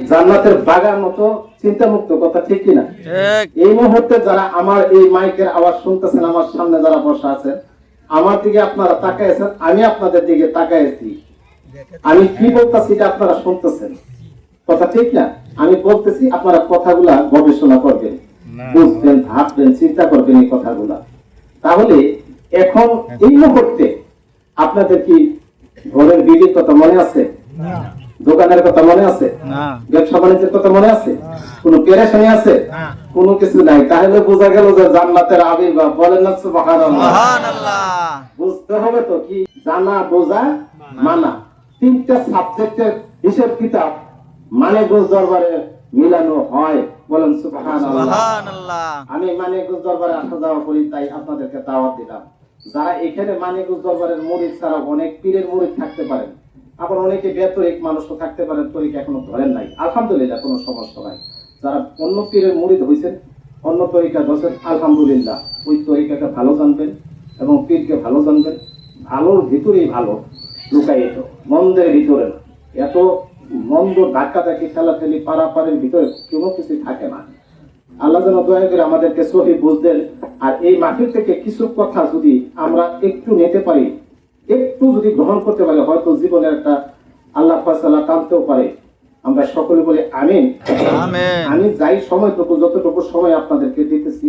জান্নাতের বাগান মতো চিন্তা মুক্ত, কথা ঠিক কিনা? এই মুহূর্তে যারা আমার এই মাইকের আওয়াজ শুনতেছেন, আমার সামনে যারা বসা আছেন, আমার দিকে আপনারা তাকাইছেন, আমি আপনাদের দিকে তাকাইছি, আমি কি বলতেছি এটা আপনারা শুনতেছেন, কথা ঠিক না? আমি বলতেছি, আপনারা কথাগুলা গবেষণা করবেন, বুঝবেন, ভাববেন, চিন্তা করবেন এই কথাগুলা। তাহলে এখন এই মুহূর্তে আপনাদের কি ঘরের বিবির কথা মনে আছে? দোকানের কথা মনে আছে? ব্যবসা বাণিজ্যের কথা মনে আছে? কোন পেরেশানি আছে? কোনো কিছু নাই। তাহলে বোঝা গেল যে জান্নাতের আবির্ভাব। বলেন না সুবহানাল্লাহ। বুঝতে হবে তো কি, জানা, বোঝা, মানা, তিনটা সাবজেক্টের হিসাব কিতাব মানিকগঞ্জ দরবারে মিলানো হয়। বলেন সুবহানাল্লাহ। আমি মানিকগঞ্জ দরবারে আসা যাওয়া করি, তাই আপনাদেরকে দাওয়াত দিলাম। যারা এখানে মানিকগঞ্জ দরবারের মুরিদ ছাড়া অনেক পীরের মুরিদ থাকতে পারেন, আবার অনেকে বেতরিক মানুষও থাকতে পারেন, তরিকা এখনো ধরেন নাই, আলহামদুলিল্লাহ, কোনো সমস্যা নাই। যারা অন্য পীরের মুরিদ হয়েছেন, অন্য তরিকা ধরছেন, আলহামদুলিল্লাহ, ওই তরিকাকে ভালো জানবেন এবং পীরকে ভালো জানবেন। ভালোর ভিতরেই ভালো লুকায়িত, মন্দের ভিতরে না। এত মন্দ ধাক্কাধাক্কি, ঠেলাঠেলি, পারাপারের ভিতরে কোনো কিছু থাকে না। আল্লাহ যেন দয়া করে আমাদেরকে সহি বুঝতেন। আর এই মাটির থেকে কিছু কথা যদি আমরা একটু নিতে পারি, একটু যদি গ্রহণ করতে পারি, হয়তো জীবনের একটা আল্লাহ ফায়সালা টানতেও পারে। আমরা সকলে বলি আমিন। আমি যাই সময়টুকু, যতটুকু সময় আপনাদেরকে দিতেছি,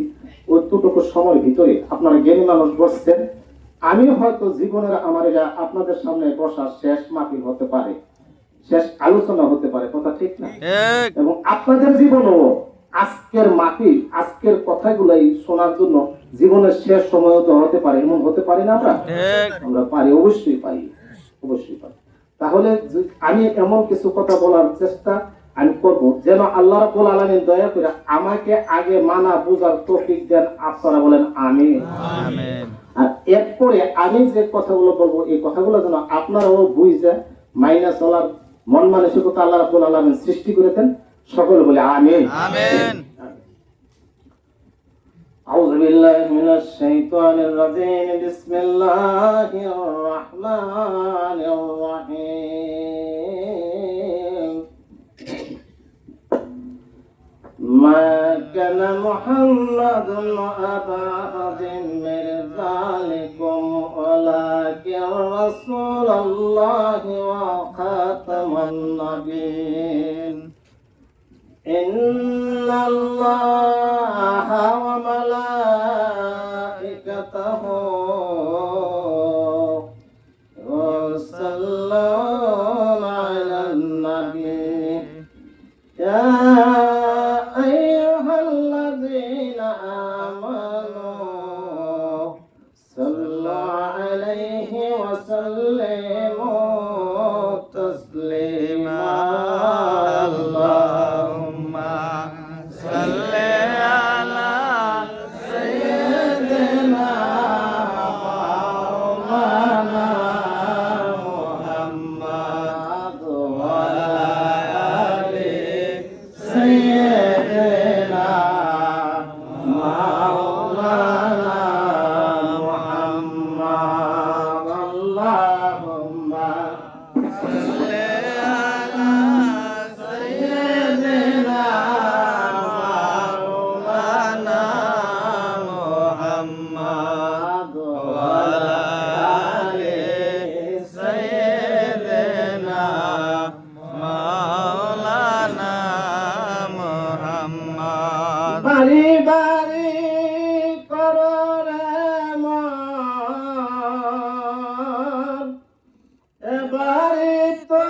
ওইটুকু সময়ের ভিতরে আপনারা জ্ঞানী মানুষ বসছেন। আমি হয়তো জীবনের আমার এটা আপনাদের সামনে বসা শেষ মাহফিল হতে পারে, শেষ আলোচনা হতে পারে, কথা ঠিক না? এবং আপনাদের জীবনও আজকের মাহফিল, আজকের কথাগুলাই শোনার জন্য জীবনের শেষ সময় তো হতে পারে, এমন হতে পারি না? আমরা পারি, অবশ্যই পারি, অবশ্যই পারি। তাহলে আমি এমন কিছু কথা বলার চেষ্টা আমি করব যেন আল্লাহ রাব্বুল আলামিন দয়া করে আমাকে আগে মানা বুঝার তৌফিক দেন। আপনারা বলেন আমিন। আর এরপরে আমি যে কথাগুলো বলবো, এই কথাগুলো যেন আপনারাও বুঝে মাইনা চলার মন মানসিকতা আল্লাহ রাব্বুল আলামিন সৃষ্টি করে দেন। সকলে বলে আমিন। أعوذ بالله من الشيطان الرجيم. بسم الله الرحمن الرحيم. ما كان محمد أبا أحد من رجالكم ولكن رسول الله وخاتم النبيين. إن الله وملائكته يصلون على النبي يا أيها الذين آمنوا صلوا عليه وسلموا تسليما. বাড়ি বাড়ি কররে মন, এবারে তো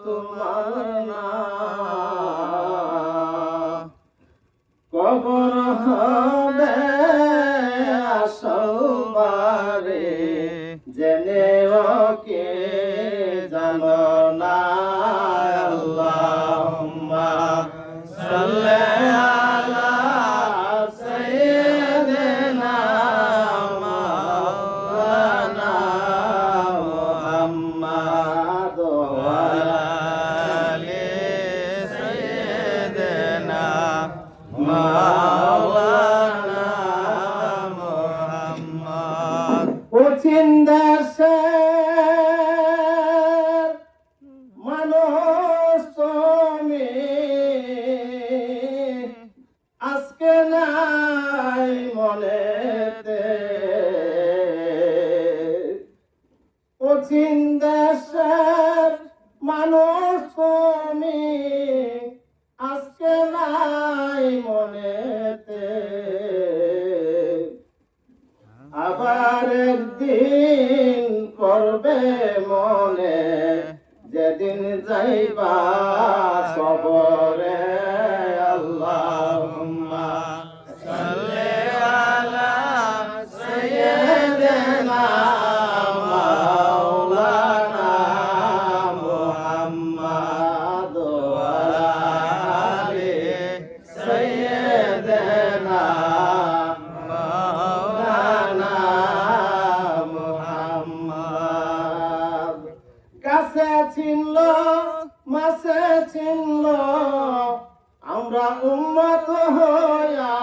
তোমার না, কবর হবে আসল বাড়ি, জেনেও কে জানো না। আল্লাহুম্মা সাল্লি আলা তুমি আজকে নাই মনেতে, আবার একদিন করবে মনে, যেদিন যাইবা কবরে। আল্লাহুম্মা সাল্লি আলা সাইয়্যিদিনা মাওলানা মুহাম্মাদ ওয়া আলি সাইয়্যিদিনা মাওলানা মুহাম্মাদ। কাছে চিনল মাসে চিনল, আমরা উম্মত হইয়া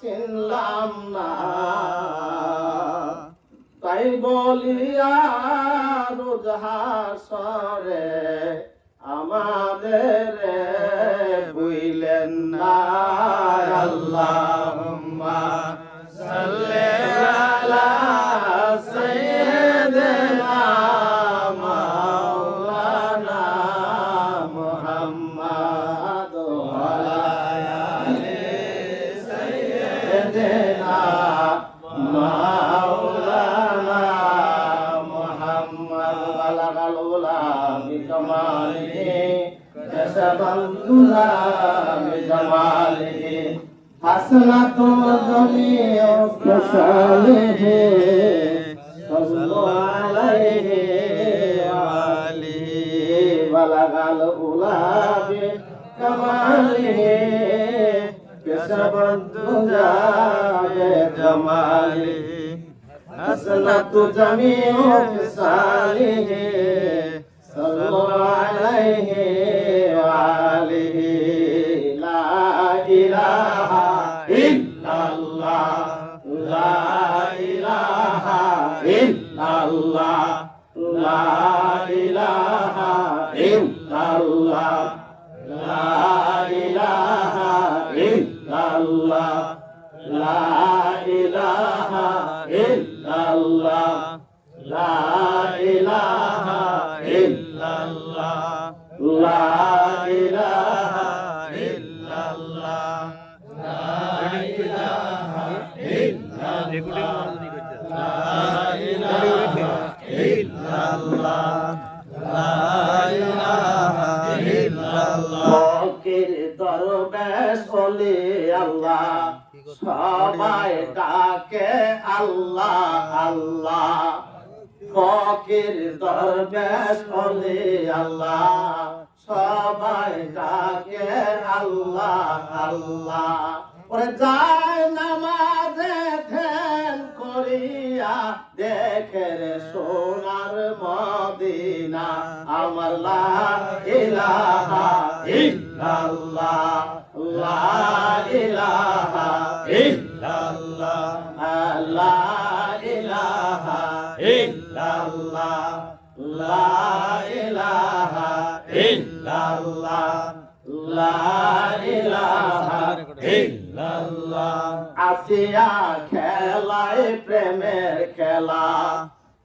চিনলাম না, তাই বলিয়া রোজ হাসরে আমাদের বুইলেন না। আল্লাহুম্মা সাল্লি আলা সাইয়্যিদিনা মাওলানা মুহাম্মাদ ওয়া আলি সাইয়্যিদিনা মাওলানা মুহাম্মাদ। বালাগাল উলা বিকামালিহি কাসাবাল উলা বিজামালিহি, হাসনাতু জামিউ সালিহি, সাল্লু আলাইহি ওয়া আলিহি। বালাগাল উলা বিকামালিহি কাসাবাল উলা বিজামালিহি, হাসনাতু জামিউ সালিহি, সাল্লু আলাইহি ওয়া আলিহি। লা ইলাহা ইল্লাল্লাহ, লা ইলাহা ইল্লাল্লাহ, লা ইলাহা ইল্লাল্লাহ, লা ইলাহা ইল্লাল্লাহ, লা ইলাহা ইল্লাল্লাহ, লা ইলাহা ইল্লাল্লাহ, লা ইলাহা ইল্লাল্লাহ, লা ইলাহা ইল্লাল্লাহ, লা ইলাহা ইল্লাল্লাহ, লা ইলাহা ইল্লাল্লাহ। ফকির দরবেশ ওলি আল্লাহ, সবাই ডাকে আল্লাহ আল্লাহ। ফকির দরবেশ ওলি আল্লাহ, সবাই ডাকে আল্লাহ আল্লাহ। ওরে যায় নামাজে ধ্যান করিয়া দেখে রে সোনার মদিনা, আমার লা ইলাহা ইল্লাল্লাহ, লা ইলাহা ইল্লাল্লাহ, লা ইলাহা ইল্লাল্লাহ, লা ইলাহা ইল্লাল্লাহ, লা ইলাহা ইল্লাল্লাহ। আসিয়া খেলায় প্রেমের খেলা,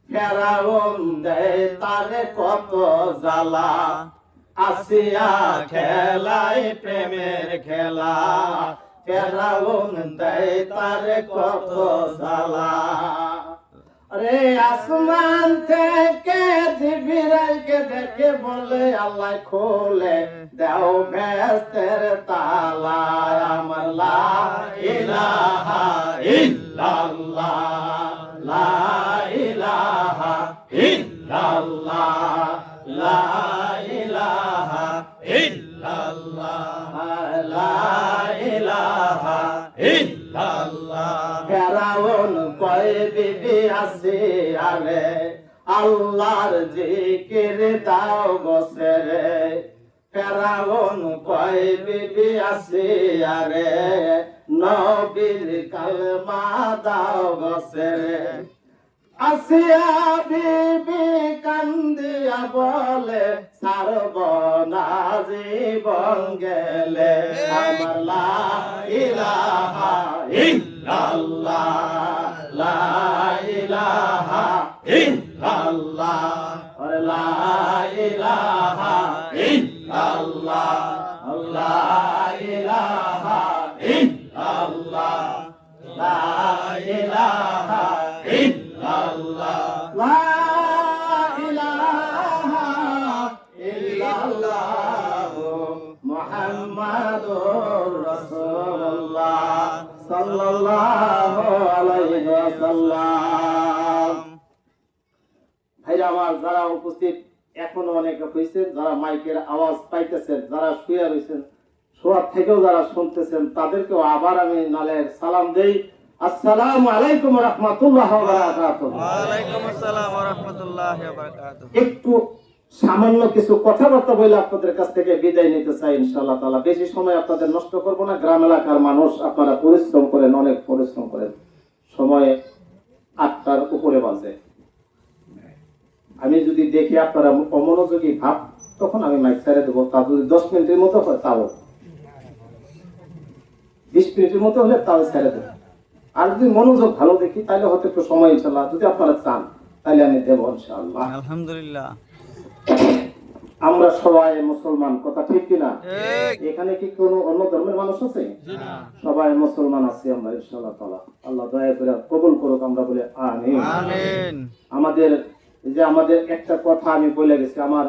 ফেরাউন দেয় তারে কত জ্বালা। আসিয়া খেলায় প্রেমের খেলা, ফেরাউন দেয় তারে কত জ্বালা। রে আসমান থেকে জিবরাইলকে দেখে বলে আল্লাহ খোলে দাও বেহেশতের তালা। আমার লা ইলাহা ইল্লাল্লাহ, লা ইলাহা ইল্লাল্লাহ, লা ইলাহা ইল্লাল্লাহ, লা ইলাহা ইল্লাল্লাহ। ফেরাউন কয় বিবি আছে আরে, আল্লাহর জিকির দাও বসে রে। ফেরাউন কয় বিবি আছে আরে, নবীর কালমা দাও বসে রে। আসিয়া বিবি কান্দিয়া বলে সারবনা জীবন গেলে। আমার লা ইলাহা ইল্লাল্লাহ, লা ইলাহা ইল্লাল্লাহ, লা ইলাহা লা ইলাহা ইল্লাল্লাহ লা ইলাহা ইল্লাল্লাহ লা ইলাহা ইল্লাল্লাহ মুহাম্মাদুর রাসূলুল্লাহ সাল্লাল্লাহু আলাইহি ওয়াসাল্লাম। ভাইরা আমার, যারা উপস্থিত এখনো অনেক হয়েছে, যারা মাইকের আওয়াজ পাইতেছেন, যারা শুয়ে রয়েছেন, শোয়ার থেকেও যারা শুনতেছেন, তাদেরকেও আবার আমি নালের সালাম দেই। আসসালামু আলাইকুম ওয়া রাহমাতুল্লাহি ওয়া বারাকাতুহু। ওয়া আলাইকুম আসসালাম ওয়া রাহমাতুল্লাহি ওয়া বারাকাতুহু। একটু সামান্য কিছু কথাবার্তা বলে আপনাদের কাছ থেকে বিদায় নিতে চাই ইনশাআল্লাহ তাআলা। বেশি সময় আপনাদের নষ্ট করব না। গ্রাম এলাকার মানুষ, আপনারা পরিশ্রম করেন, অনেক পরিশ্রম করেন। সময় ৮টার উপরে বাজে। আমি যদি দেখি আপনারা অমনোযোগী ভাব, তখন আমি মাইক ছেড়ে দেবো। তা যদি 10 মিনিটের মতো হয় তাও, 20 মিনিটের মতো হলে তাও ছেড়ে দেবো। আর যদি মনোযোগ ভালো দেখি তাহলে হয়তো একটু সময় ইনশাআল্লাহ, যদি আপনারা চান তাহলে আমি দেবো ইনশাআল্লাহ। আলহামদুলিল্লাহ। আমরা সবাই মুসলমান, কথা ঠিক কিনা? ঠিক। এখানে কি কোনো অন্য ধর্মের মানুষ আছে? সবাই মুসলমান আছি আমরা ইনশাআল্লাহ তাআলা। আল্লাহ দয়া করে কবুল করুক, আমরা বলে আমিন। আমিন। আমাদের একটা কথা আমি বলে গেছি, আমার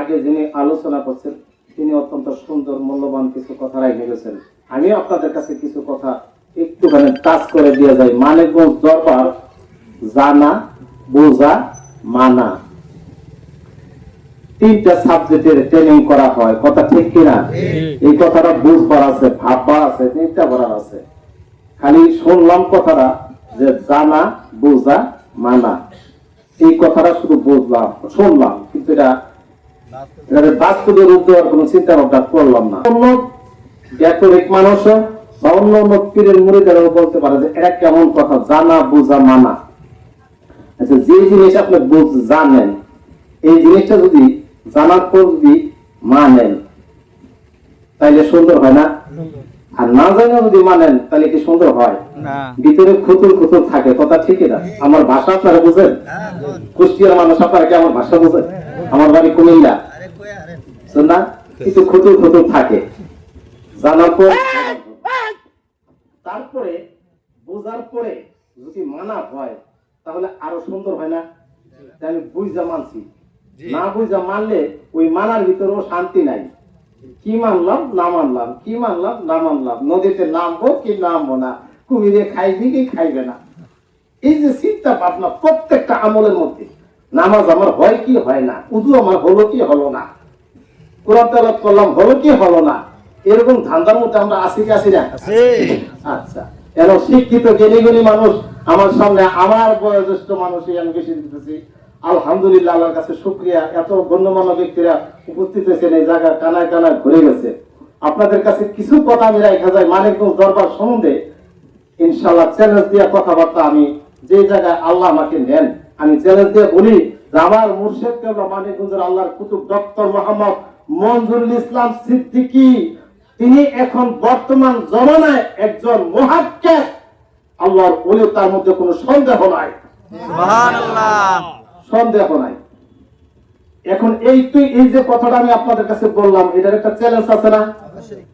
আগে যিনি আলোচনা করছেন তিনি অত্যন্ত সুন্দর মূল্যবান কিছু কথা রেখে গেছেন। আমি আপনাদের কাছে কিছু কথা একটুখানি টাচ করে দিয়ে যাই। মানিকগঞ্জ দরবার জানা, বোঝা, মানা, 3টা সাবজেক্টের ট্রেনিং করা হয়, কথা ঠিক কিনা? এই কথাটা বুঝবার আছে, ভাববার আছে, চিন্তা করার আছে। খালি শুনলাম কথাটা যে জানা, বোঝা, মানা, এই কথাটা শুধু বুঝলাম, শুনলাম, কিন্তু এটা বাস্তবে রূপ দেওয়ার কোন চিন্তা ভাবনা করলাম না। অন্য ব্যাকরণিক মানুষও বা অন্য অন্য পীরের মুরিদেরাও বলতে পারে যে এটা কেমন কথা, জানা, বোঝা, মানা। আচ্ছা, যে জিনিস আপনি জানেন, এই জিনিসটা যদি জানার পর যদি মানেন তাইলে সুন্দর হয় না? আর না জানা যদি মানেন তাহলে কি সুন্দর হয়? ভিতরে খুতুর খুতুর থাকে, কথা ঠিক না? আমার ভাষা আপনারা বুঝেন? কুষ্টিয়ার মানুষ আপনারা কি আমার ভাষা বুঝেন? আমার বাড়ি কুমিল্লা, না? কিন্তু খুতুর খুতুর থাকে। জানার পর, তারপরে বোঝার পরে যদি মানা হয় তাহলে আরো সুন্দর হয় না? আমি বুঝা মানছি, না বুঝা মানলে ওই মানার ভিতরেও শান্তি নাই। কি মানলাম না মানলাম, কি মানলাম না মানলাম, নদীতে নামবো কি নামবো না, কুমিরে খাইবি কি খাইবে না, এই যে চিন্তা ভাবনা প্রত্যেকটা আমলের মধ্যে। নামাজ আমার হয় কি হয় না, উযু আমার হলো কি হলো না, কোরআন তেলাওয়াত করলাম হলো কি হলো না, এরকম ধান্দার মধ্যে আমরা আছি কি আছি না? আচ্ছা, এর শিক্ষিত জ্ঞানী মানুষ আমার সামনে, আমার বয়োজ্যেষ্ঠ মানুষই আমি বেশি দিতেছি। আলহামদুলিল্লাহ, আল্লাহর কাছে শুকরিয়া, এত গণ্যমান্য ব্যক্তিরা উপস্থিত হয়েছেন, এই জায়গা কানায় কানায় ঘুরে গেছে। আপনাদের কাছে কিছু কথা আমি রাখা যায় মানিকগঞ্জ দরবার সম্বন্ধে ইনশাআল্লাহ চ্যালেঞ্জ দিয়ে কথাবার্তা। আমি যে জায়গায় আল্লাহ আমাকে নেন, আমি চ্যালেঞ্জ দিয়ে বলি যে আমার মুর্শিদ কেবলা মানিকগঞ্জের আল্লাহর কুতুব ডক্টর মোহাম্মদ মনজুরুল ইসলাম সিদ্দিকী, তিনি এখন বর্তমান জমানায় একজন মুহাক্কিক, আল্লাহর ওলি, তার মধ্যে কোনো সন্দেহ নাই। সুবহানাল্লাহ, সন্দেহ নাই। এখন এই যে কথাটা আমি আপনাদের কাছে বললাম, এটার একটা চ্যালেঞ্জ আছে না?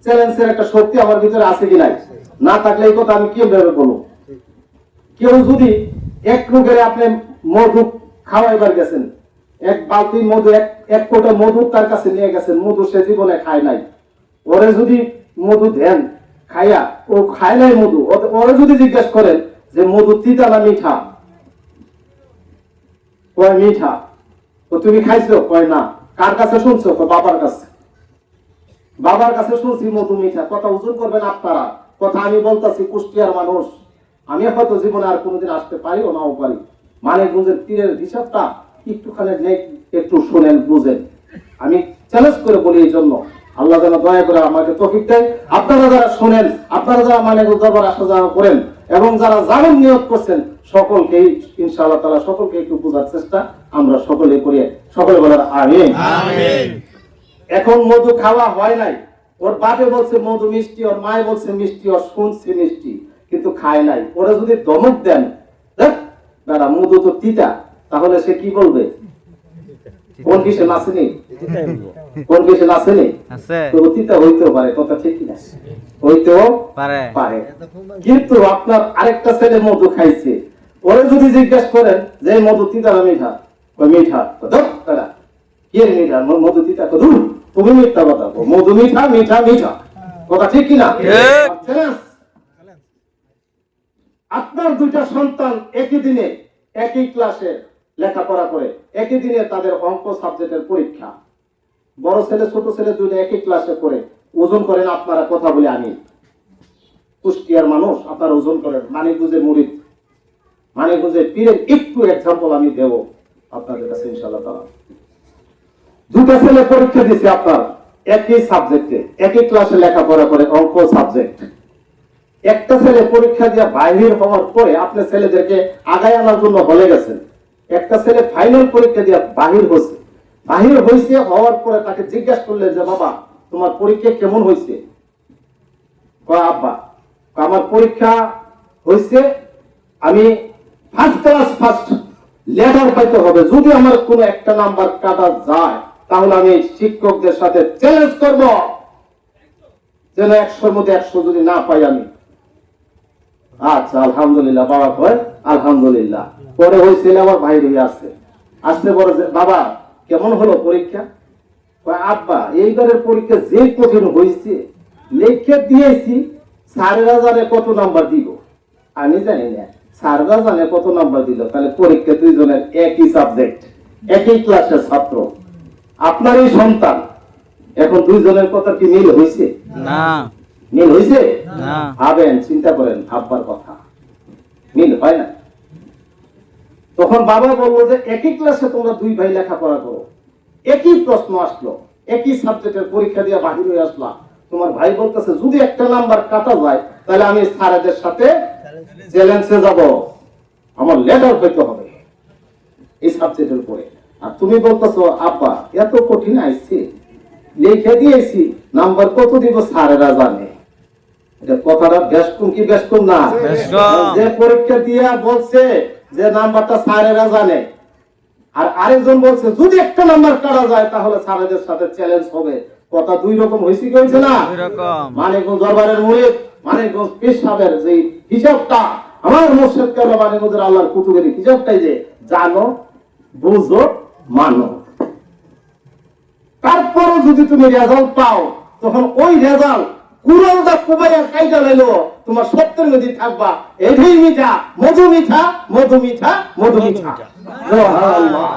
চ্যালেঞ্জের একটা শক্তি আমার ভিতরে আছে কি নাই? না থাকলে এই কথা আমি কিভাবে বলবো? কেউ যদি এক রোগের আপনি মধু খাওয়াইবার গেছেন, এক বালতি মধু, এক কোটা মধু তার কাছে নিয়ে গেছেন, মধু সে জীবনে খায় নাই, ওরে যদি মধু দেন খাইয়া, ও খায় নাই মধু, ওরে যদি জিজ্ঞেস করেন যে মধু তিতা না মিঠা, কয় মিঠা। তো তুমি খাইছো? কয় না। কার কাছে শুনছো? বাবার কাছে। বাবার কাছে শুনছি মধু মিঠা। কথা ওজন করবেন আপনারা, কথা আমি বলতেছি কুষ্টিয়ার মানুষ। আমি হয়তো জীবনে আর কোনোদিন আসতে পারিও নাও পারি। মানিকগঞ্জের তীরের হিসাবটা একটুখানি একটু শোনেন, বুঝেন। আমি চ্যালেঞ্জ করে বলি এই জন্য, আল্লাহ যেন দয়া করে আমাকে তৌফিক দেয়। আপনারা যারা শোনেন, আপনারা যারা মানিকগঞ্জ দরবার আসা যাওয়া করেন এবং যারা জামিন নিয়োগ করছেন, সকলকেই ইনশাআল্লাহ তাআলা সকলকে একটু বোঝার চেষ্টা আমরা সকলে করি। সকলে বলার আমিন। আমিন। এখন মধু খাওয়া হয় নাই, ওর বাপে বলছে মধু মিষ্টি, ওর মায়ে বলছে মিষ্টি, ওর শুনছে মিষ্টি, কিন্তু খায় নাই। ওরা যদি ধমক দেন, দাদা মধু তো তিতা, তাহলে সে কি বলবে? কোন কিসে নাচেনি? কনফিউশন আছে নি? আছে তো অতীতে হইতেও পারে, কথা ঠিক না? হইতেও পারে পারে। কিন্তু আপনার আরেকটা ছেলে মধু খাইছে, ওরে যদি জিজ্ঞেস করেন যে এই মধু তিতা না মিঠা, ওই মিঠা, দাদা কি মিঠা, মধু তিতা, তুমি মিথ্যা কথা, মধু মিঠা, মিঠা মিঠা, কথা ঠিক কিনা? আপনার দুইটা সন্তান একই দিনে একই ক্লাসে লেখাপড়া করে, একই দিনে তাদের অঙ্ক সাবজেক্টের পরীক্ষা। বড় ছেলে ছোট ছেলে দুইটা একই ক্লাসে করে, ওজন করেন আপনারা, কথা বলে আমি কুষ্টিয়ার মানুষ, আপনারা ওজন করেন, মানিকগঞ্জের মুরিদ, মানিকগঞ্জের পীরের একটু এক্সাম্পল আমি দেব আপনাদের কাছে ইনশাআল্লাহ তাআলা। দুটো ছেলে পরীক্ষা দিছে আপনার একই সাবজেক্টে, একই ক্লাসে লেখাপড়া করে, অঙ্ক সাবজেক্ট। একটা ছেলে পরীক্ষা দিয়ে বাহির হওয়ার পরে আপনি ছেলেদেরকে আগায় আনার জন্য বলে গেছেন, একটা ছেলে ফাইনাল পরীক্ষা দিয়ে বাহির হয়েছে, হওয়ার পরে তাকে জিজ্ঞাসা করলেন যে বাবা তোমার পরীক্ষা কেমন হয়েছে? আব্বা আমার পরীক্ষা হয়েছে, আমি ফার্স্ট ক্লাস ফার্স্ট লেটার পাইতে হবে, যদি আমার কোনো একটা নাম্বার কাটা যায় তাহলে আমি শিক্ষকদের সাথে চ্যালেঞ্জ করব যেন 100-র মধ্যে 100 যদি না পাই আমি। আচ্ছা আলহামদুলিল্লাহ বাবা কয় আলহামদুলিল্লাহ। পরে হয়েছিল আমার ভাই রয়ে আসতে বলে যে বাবা কেমন হলো পরীক্ষা? আব্বা এইবারের পরীক্ষা যে কঠিন হয়েছে, লিখে দিয়েছি, স্যারেরা জানে কত নাম্বার দিব, আমি জানি না স্যাররা জানে কত নাম্বার দিল। তাহলে পরীক্ষা দুইজনের একই সাবজেক্ট, একই ক্লাসের ছাত্র, আপনারই সন্তান, এখন দুইজনের কথা কি মিল হয়েছে? না মিল হয়েছে না। ভাবেন, চিন্তা করেন, ভাববার কথা, মিল হয় না। তখন বাবা বললো যে একই ক্লাসে তোমরা দুই ভাই লেখাপড়া করো, একই প্রশ্ন আসলো, একই সাবজেক্টের পরীক্ষা দিয়ে বাহির হয়ে আসলাম, তোমার ভাই বলতেছে যদি একটা নাম্বার কাটা যায় তাহলে আমি স্যারেদের সাথে চ্যালেঞ্জে যাব, আমার লেটার পেতে হবে এই সাবজেক্টের উপরে। আর তুমি বলতেছো আব্বা এত কঠিন আইছে, লিখে দিয়েছি, নাম্বার কত দিব স্যারেরা জানে। এটা কথাটা বেশ কম কি বেশ কম না? যে পরীক্ষা দিয়া বলছে যে নাম্বারটা স্যারেরা জানে, আর আরেকজন বলছে যদি একটা নাম্বার কাটা যায় তাহলে স্যারেদের সাথে চ্যালেঞ্জ হবে। কথা দুই রকম হয়েছে কি হয়েছে না? মানিকগঞ্জ দরবারের মুরিদ, মানিকগঞ্জ পীর সাহেবের যে হিসাবটা, আমার মুর্শিদ কেবলা মানিকগঞ্জের আল্লাহর কুতুবের হিসাবটাই যে জানো, বুঝো, মানো, তারপরও যদি তুমি রেজাল্ট পাও তখন ওই রেজাল্ট কুড়ালটা কুবাইয়া কাইটা লাইলো তোমার সত্যের মধ্যে থাকবা, এটাই মিঠা, মধু মিঠা, মধু মিঠা, মধু মিঠা। সুবহানাল্লাহ।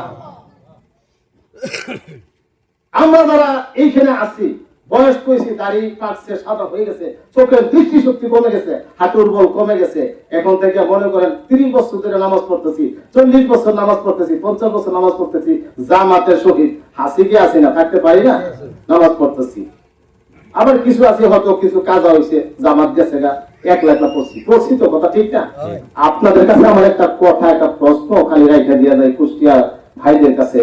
আমরা যারা এইখানে আছি, বয়স কইছি, দাড়ি পাকছে, সাদা হয়ে গেছে, চোখের দৃষ্টি শক্তি কমে গেছে, হাঁটুর বল কমে গেছে, এখন থেকে মনে করেন 30 বছর ধরে নামাজ পড়তেছি, 40 বছর নামাজ পড়তেছি, 50 বছর নামাজ পড়তেছি, জামাতের সহিত হাসি কি আসি না, থাকতে পারি না, নামাজ পড়তেছি। আবার কিছু আছে হয়তো কিছু কাজা হয়েছে, জামাত গেছে গা, একলা পড়ছি তো, কথা ঠিক না? আপনাদের কাছে আমার একটা কথা, একটা প্রশ্ন খালি রাইখা দিয়া যায় কুষ্টিয়া ভাইদের কাছে,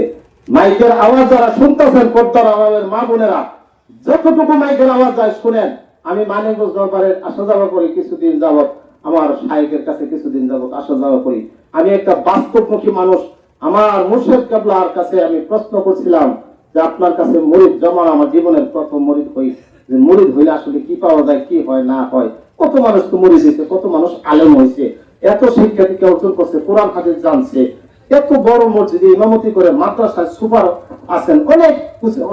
মাইকের আওয়াজ যারা শুনতেছেন, পর্দার আওয়াজের মা বোনেরা, যতটুকু মাইকের আওয়াজ যায় শুনেন। আমি মানিকগঞ্জ দরবারে আসা যাওয়া করি কিছুদিন যাবত, আমার শাইখের কাছে কিছুদিন যাবত আসা যাওয়া করি। আমি একটা বাস্তবমুখী মানুষ। আমার মুর্শিদ কেবলার কাছে আমি প্রশ্ন করছিলাম যে আপনার কাছে মুরিদ জমা, আমার জীবনের প্রথম মুরিদ হই, যে মুরিদ হইলে আসলে কি পাওয়া যায়, কি হয় না হয়, কত মানুষ তো মুরিদ হয়েছে, কত মানুষ আলেম হয়েছে, এত শিক্ষা দীক্ষা অর্জন করছে, কোরআন হাদিস জানছে, এত বড় মসজিদে ইমামতি করে, মাদ্রাসায় সুপার আছেন,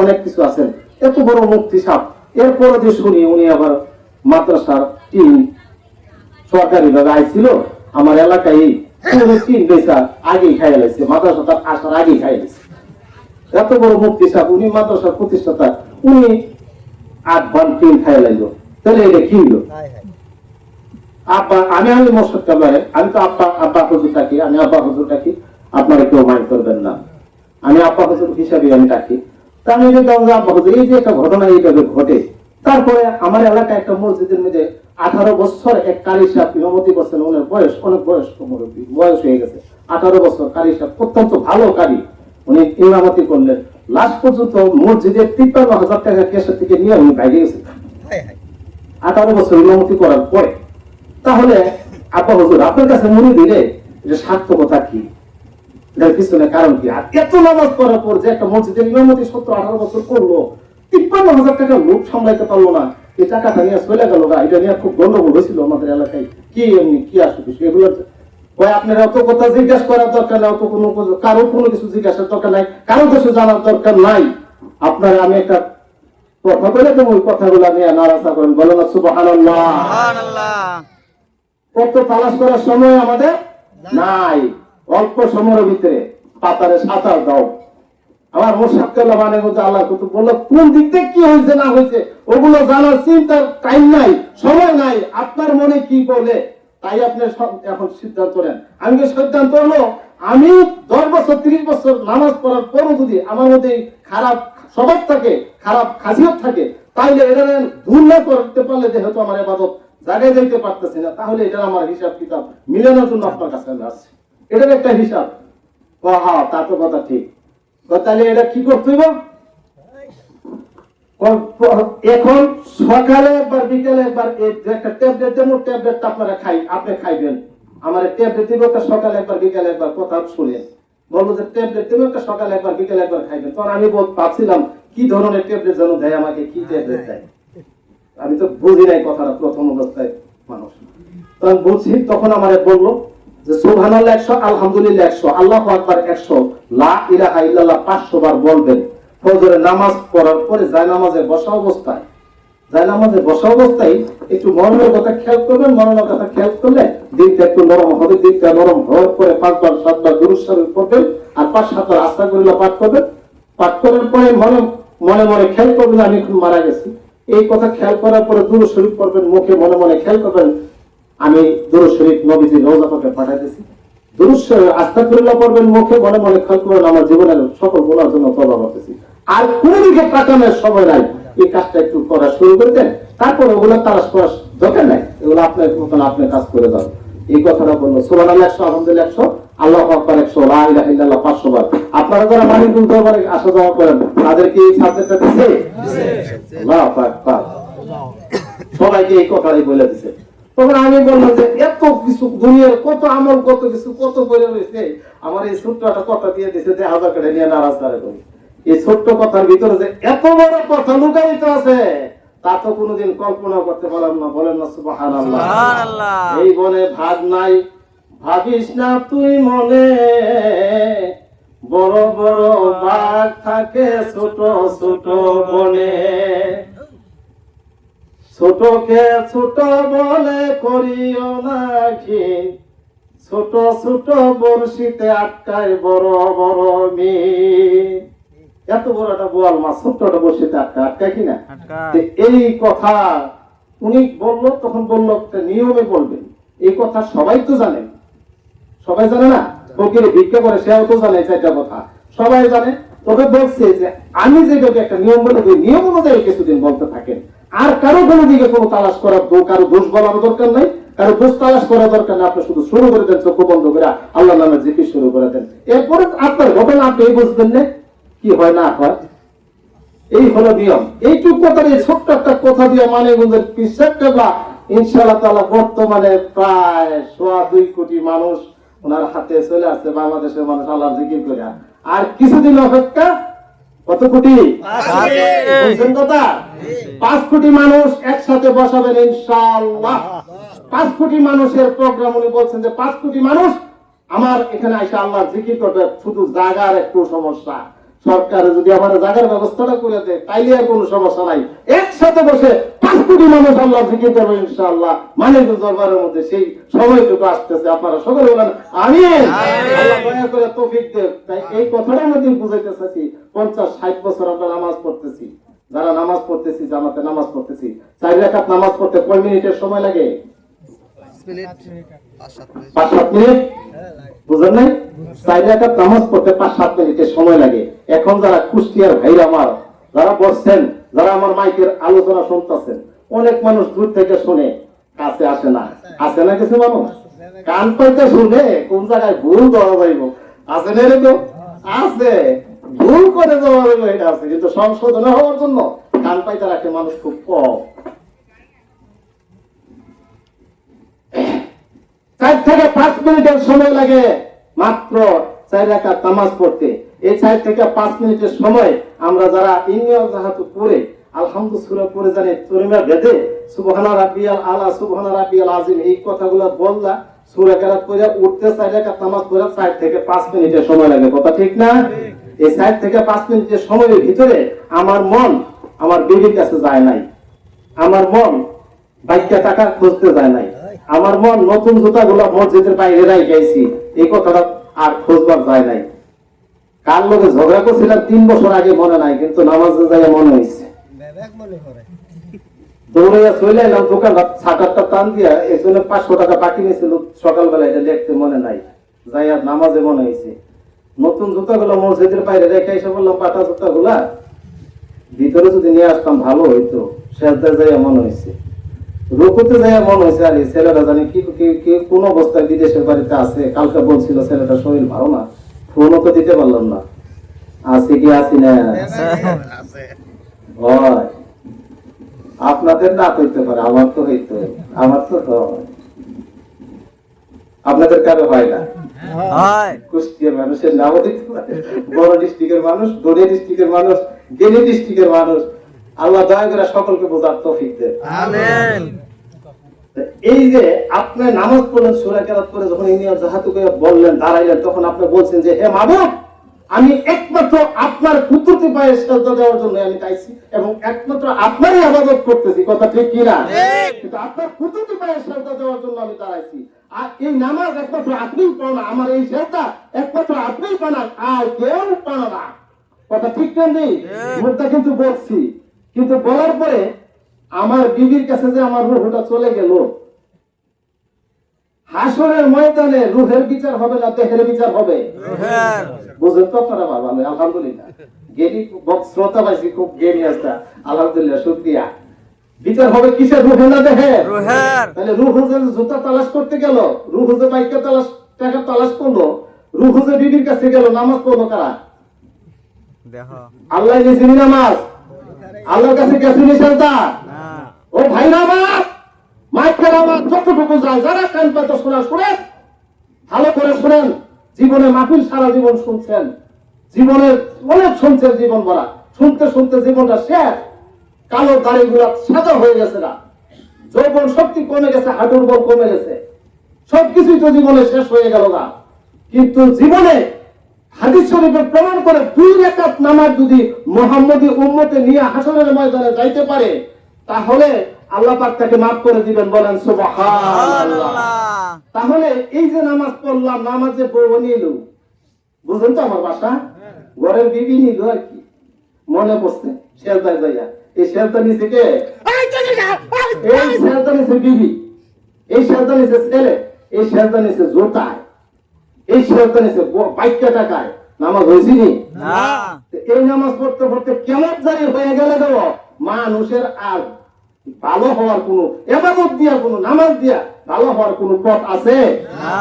অনেক কিছু আছেন, এত বড় মুফতি সাহেব। এরপরে যে শুনি উনি আবার মাদ্রাসার টিম সরকারি ভাবে আইছিল আমার এলাকায়, টিন বেচা আগেই খাইয়া লাগছে, মাদ্রাসাটা আসার আগেই খাইয়া লাগছে। এত বড় মুফতি সাহেব, উনি মাদ্রাসার প্রতিষ্ঠাতা, উনি 8 বান টিন খাইয়া লাগলো, তাহলে এটা কি হলো? আব্বা আমি মোর্শেদ কেবলারে, আমি তো আব্বা হুজুর থাকি, আমি আব্বা হুজুর থাকি, আপনারা কেউ মাইন্ড করবেন না, আমি আব্বা হুজুর হিসাবে আমি থাকি। তা আমি দেখলাম যে আব্বা হুজুর এই যে একটা ঘটনা এইভাবে ঘটে। তারপরে আমার এলাকায় একটা মসজিদের মধ্যে 18 বছর এক কারি সাহেব ইমামতি করছেন, ওনার বয়স অনেক বয়স হয়ে গেছে, 18 বছর কারি সাহেব, অত্যন্ত ভালো কারি, উনি ইমামতি করলেন। লাস্ট পর্যন্ত মসজিদের 53,000 টাকা ক্যাশের থেকে নিয়ে উনি বাইরে গেছেন 18 বছর ইমামতি করার পরে। তাহলে আব্বা হুজুর আপনার কাছে মনে দিলে এটা সার্থকতা কি? এর পিছনে কারণ কি? আর এত নামাজ পড়ার পর যে একটা মসজিদের ইমামতি 17-18 বছর করলো, 53,000 টাকা লোক সামলাইতে পারলো না, এই টাকাটা নিয়ে চলে গেল গা। এটা নিয়ে খুব গন্ডগোল হয়েছিল আমাদের এলাকায়। কি এমনি কি আসে বিষয় এগুলো? ভাই আপনার অত কথা জিজ্ঞাসা করার দরকার নাই, অত কারো কোনো কিছু জিজ্ঞাসার দরকার নাই, কারো কিছু জানার দরকার নাই। আপনার আমি একটা কথা বলে দেবো, ওই কথাগুলো নিয়ে নারাজা করেন, বলো না সুবহানাল্লাহ। সুবহানাল্লাহ। কত তালাশ করার সময় আমাদের নাই। অল্প সময়ের ভিতরে পাতারে সাঁতার দাও। আমার মুশাক্কাল্লাহ মানে হচ্ছে আল্লাহ কুতুব বলল কোন দিক থেকে কি হয়েছে না হয়েছে ওগুলো জানার চিন্তার টাইম নাই, সময় নাই। আপনার মনে কি বলে তাই আপনি এখন সিদ্ধান্ত নেন। আমি যে সিদ্ধান্ত হলো, আমি 10 বছর 30 বছর নামাজ পড়ার পরও যদি আমার মধ্যে খারাপ স্বভাব থাকে, খারাপ খাসিয়ত থাকে, তাইলে এটা দূর না করতে পারলে যেহেতু আমার ইবাদত জায়গায় যাইতে পারতেছি না, তাহলে এটা আমার হিসাব কিতাব মিলানোর জন্য আপনার কাছে আমি আসছি। এটার একটা হিসাব। হ্যাঁ, তা তো কথা ঠিক। তাহলে এটা কি করতে হবে? এখন সকালে একবার বিকেলে একবার একটা ট্যাবলেট দেবো, ট্যাবলেটটা আপনারা আপনি খাইবেন। আমার ট্যাবলেট দেবো একটা সকালে একবার বিকেলে একবার, কথা শুনেন। বলবো যে ট্যাবলেট দেবো একটা সকালে একবার বিকেলে একবার খাইবেন। তখন আমি ভাবছিলাম কি ধরনের ট্যাবলেট যেন দেয় আমাকে, কি ট্যাবলেট দেয়। আমি তো বুঝি নাই কথাটা প্রথম অবস্থায় মানুষ। তখন বুঝছি, তখন আমার বললো যে সুবহানাল্লাহ 100, আলহামদুলিল্লাহ 100, আল্লাহু আকবার 100, লা ইলাহা ইল্লাল্লাহ 500 বার বলবেন। ফজরের নামাজ পড়ার পরে জায়নামাজে বসা অবস্থায়, জায়নামাজে বসা অবস্থায় একটু মরণের কথা খেয়াল করবেন। মরণের কথা খেয়াল করলে দিনটা একটু নরম হবে। দিনটা নরম হওয়ার পরে 5 বার 7 বার দুরূদ শরীফ পড়বেন আর 5-7 বার আস্তাগফিরুল্লাহ পাঠ করবেন। পাঠ করার পরে মনে মনে খেয়াল করবেন আমি এখন মারা গেছি। এই কথা খেয়াল করার পরে দুরূদ শরীফ পড়বেন। মুখে মনে মনে খেয়াল করবেন আমি দুরূদ শরীফ নবীজির রওজা পাকে পাঠাইতেছি। দুরূদ শরীফ আস্তাগফিরুল্লাহ পড়বেন, মুখে মনে মনে খেয়াল করবেন আমার জীবনের সকল গুনাহের জন্য তওবা করতেছি। আর কোনো দিকে তাকানোর সময় নাই। এই কাজটা একটু করা শুরু করে দেন, তারপর ওগুলো তালাশ করার দরকার নাই। এগুলো আপনার মতন আপনি কাজ করে যান। এই কথাটা বললো। সুবহানাল্লাহ 100, আলহামদুলিল্লাহ 100, আল্লাহু আকবার 100, লা ইলাহা ইল্লাল্লাহ 500 বার। আপনারা যারা মানিকগঞ্জ দরবারে আসা যাওয়া করেন তাদেরকে এই সাবজেক্টটা দিছে? আল্লাহু আকবার। সবাইকে এই কথাই বলে দিছে। তখন আমি বললাম যে এত কিছু দুনিয়ার কত আমল, কত কিছু, কত করে রয়েছে, আমার এই ছোট্ট একটা কথা দিয়ে দিছে যে 1000 টাকা নিয়ে নারাজ করে। এই ছোট্ট কথার ভিতরে যে এত বড় কথা লুকায়িত আছে তা তো কোনোদিন কল্পনা করতে পারলাম না। বলেন না সুবহানাল্লাহ। সুবহানাল্লাহ। এই বনে ভাগ নাই, ভাবিস না তুই মনে, বড় বড় বাঘ থাকে ছোট ছোট বনে। ছোটকে ছোট বলে করিও না ঘি, ছোট ছোট বড়শিতে আটকায় বড় বড় মেয়ে। এত বড় একটা বোয়াল মাছ ছোট্ট বড়শিতে আটকায় কিনা? এই কথা উনি বললো। তখন বললো একটা নিয়মে বলবেন। এই কথা সবাই তো জানেন, সবাই জানে না? ফকিরে ভিক্ষা করে সেও তো জানে চারটা কথা, সবাই জানে। তবে বলছে যে আমি যেভাবে একটা নিয়ম বলে দিই, নিয়ম অনুযায়ী কিছুদিন বলতে থাকেন। আর কারো কোনো দিকে কোনো তালাশ করার, কারো দোষ বলার দরকার নাই, কারো দোষ তালাশ করার দরকার নেই। আপনি শুধু শুরু করে দেন, চোখ বন্ধ করে আল্লাহর নামে জিকির শুরু করে দেন। এরপরে আপনার ঘটনা আপনি বুঝবেন না কি হয় না হয়। এই হলো নিয়ম। এইটুকু কথা, এই ছোট্ট একটা কথা দিয়ে মানিকগঞ্জের পিসের টেবলা ইনশাআল্লাহ তাআলা বর্তমানে প্রায় 2.25 কোটি মানুষ ওনার হাতে চলে আসছে। বাংলাদেশের মানুষ আল্লাহর জিকির করে। আর কিছুদিন অপেক্ষা, কত কোটি? 5 কোটি মানুষ একসাথে বসাবেন ইনশাআল্লাহ। 5 কোটি মানুষের প্রোগ্রাম উনি বলছেন যে 5 কোটি মানুষ আমার এখানে এসে আল্লাহর জিকির করবে। শুধু জায়গার একটু সমস্যা, সরকার যদি আমার জায়গার ব্যবস্থাটা করে দেয় তাইলে আর কোনো সমস্যা নাই। একসাথে বসে 5 কোটি মানুষ আল্লাহর জিকির করবে ইনশাআল্লাহ মানিকগঞ্জ দরবারের মধ্যে। সেই সময়টুকু আসতেছে। আপনারা সকলে বলেন আমিন। আল্লাহ দয়া করে তৌফিক দেন। তাই এই কথাটার মধ্যে বুঝাইতে চাইছি, 50-60 বছর আমরা নামাজ পড়তেছি, যারা নামাজ পড়তেছি, জামাতে নামাজ পড়তেছি, 4 রাকাত নামাজ পড়তে কয় মিনিটের সময় লাগে? 5-7 মিনিট। বুঝেন নাই? 4 রাকাত নামাজ পড়তে 5-7 মিনিটের সময় লাগে। এখন যারা কুষ্টিয়ার ভাইরা আমার যারা বসছেন, যারা আমার মাইকের আলোচনা শুনতেছেন, অনেক মানুষ দূর থেকে শুনে, কাছে আসে না। আসে না কিছু মানুষ কান পাইতে শুনে কোন জায়গায় ভুল ধরা যাইব। আছে না? রে তো আছে, ভুল করে যাওয়া যাইব, এটা আছে। কিন্তু সংশোধন হওয়ার জন্য কান পাইতে রাখে মানুষ খুব কম। 4 থেকে 5 মিনিটের সময় লাগে মাত্র 4 রাকাত নামাজ পড়তে। এই 4 থেকে 5 মিনিটের সময় আমরা যারা ইন্নিয়াল জাহাতু পড়ে আলহামদুলিল্লাহ সূরা পড়ে জানি তরিমা বেদে সুবহানা রাব্বিয়াল আলা সুবহানা রাব্বিয়াল আযীম এই কথাগুলো বললা সূরা কেরাত পড়ে উঠতে 4 রাকাত নামাজ পড়ে 4 থেকে 5 মিনিটের সময় লাগে। কথা ঠিক না? এই 4 থেকে 5 মিনিটের সময়ের ভিতরে আমার মন আমার বিবির কাছে যায় নাই, আমার মন বাইকটা টাকা খুঁজতে যায় নাই, আমার মন নতুন জুতাগুলো মসজিদের বাইরে রাইখাইছি এই কথাটা আর খোঁজবার যায় নাই। কার লোকে ঝগড়া করছিলাম 3 বছর আগে মনে নাই, কিন্তু নামাজে যাইয়া মনে হয়েছে। দৌড়াইয়া চলে এলাম দোকান ছাটারটা টান দিয়া একজনে 500 টাকা বাকি নিয়েছিল সকালবেলা, এটা লিখতে মনে নাই, যাইয়া নামাজে মনে হয়েছে। নতুন জুতাগুলো মসজিদের বাইরে রেখে এসে বললাম পাটা জুতাগুলা ভিতরে যদি নিয়ে আসতাম ভালো হইতো। সেজদায় যাইয়া মনে হয়েছে, রুকুতে যাইয়া মনে হয়েছে আরে ছেলেটা জানি কি কোন অবস্থায় বিদেশের বাড়িতে আছে। কালকে বলছিল ছেলেটা শরীর ভালো না, ফোনও তো দিতে পারলাম না। আছে কি আছি না হয় আপনাদের না হইতে পারে, আমার তো হইতো, আমার তো হয়, আপনাদের কারো হয় না। হয় কুষ্টিয়ার মানুষের নামও দিতে পারে, বড় ডিস্ট্রিক্টের মানুষ, দড়িয়া ডিস্ট্রিক্টের মানুষ, গেলি ডিস্ট্রিক্টের মানুষ। আল্লাহ দয়া করে সকলকে বোঝার তৌফিক দেন। আমিন। এই যে আপনি নামাজ পড়লেন সূরা কেরাত করে যখন ইন্নিয়াল জাহাতু করে বললেন দাঁড়াইলেন, তখন আপনি বলছেন যে হে মাবুদ, আমি একমাত্র আপনার কুদরতি পায়ে সেজদা দেওয়ার জন্য আমি চাইছি এবং একমাত্র আপনারই ইবাদত করতেছি। কথা ঠিক কি না? কিন্তু আপনার কুদরতি পায়ে সেজদা দেওয়ার জন্য আমি দাঁড়াইছি। আর এই নামাজ একমাত্র আপনিই পড়ান, আমার এই সেজদা একমাত্র আপনিই পানান, আর কেউ পানা না। কথা ঠিক নেই? মুখটা কিন্তু বলছি, কিন্তু বলার পরে আমার বিবির কাছে যে আমার রূহটা চলে গেল, হাসরের ময়দানে রূহের বিচার হবে না দেহের বিচার হবে? রুহের। বুঝেন তো আপনারা? ভালো, আলহামদুলিল্লাহ। জ্ঞানী শ্রোতা পাইছি, খুব জ্ঞানী আছে, আলহামদুলিল্লাহ, শুকরিয়া। বিচার হবে কিসের? রূহে না দেহে? রুহের। তাহলে রূহ যে জুতা তালাশ করতে গেল, রূহ যে বাইকটা তালাশ টাকা তালাশ করলো, রূহ যে বিবির কাছে গেল, নামাজ পড়লো কারা? দেখো আল্লাহ নিয়েছিনি নামাজ? আল্লাহর কাছে গেছিনি সেজদা? না ও ভাইরা আমার, মাইকের আওয়াজ যতটুকু যায়, যারা কান পাতো শোনা শুনেন, ভালো করে শুনেন। জীবনে মাহফিল সারা জীবন শুনছেন, জীবনে অনেক শুনছেন, জীবন ভরা শুনতে শুনতে জীবনটা শেষ। কালো দাড়িগুলা সাদা হয়ে গেছে না, যৌবন শক্তি কমে গেছে, হাঁটুর বল কমে গেছে, সবকিছুই তো জীবনে শেষ হয়ে গেল না। কিন্তু জীবনে হাদিস শরীফে প্রমাণ করে 2 রাকাত নামাজ যদি মুহাম্মদী উম্মতে নিয়ে হাসরের ময়দানে যাইতে পারে, তাহলে আল্লাহ পাক তাকে মাফ করে দিবেন। বলেন সুবহানাল্লাহ। তাহলে এই যে নামাজ পড়লাম, নামাজে বউ নিল, বুঝেন তো আমার ভাষা, ঘরের বিবি নিল আর কি, মনে পড়ছে সেজদায় যাইয়া। এই সেজদা নিচে কে? এই সেজদা নিচে বিবি, এই সেজদা নিচে ছেলে, এই সেজদা নিচে জোতায়, এই সেজদা নিচে বাইকটা টাকায়। নামাজ হয়েছিনি? না এই নামাজ পড়তে পড়তে কেমন জানি হয়ে গেলে দেব মানুষের আর ভালো হওয়ার কোন ইবাদত দিয়া, কোন নামাজ দিয়া ভালো হওয়ার কোন পথ আছে? না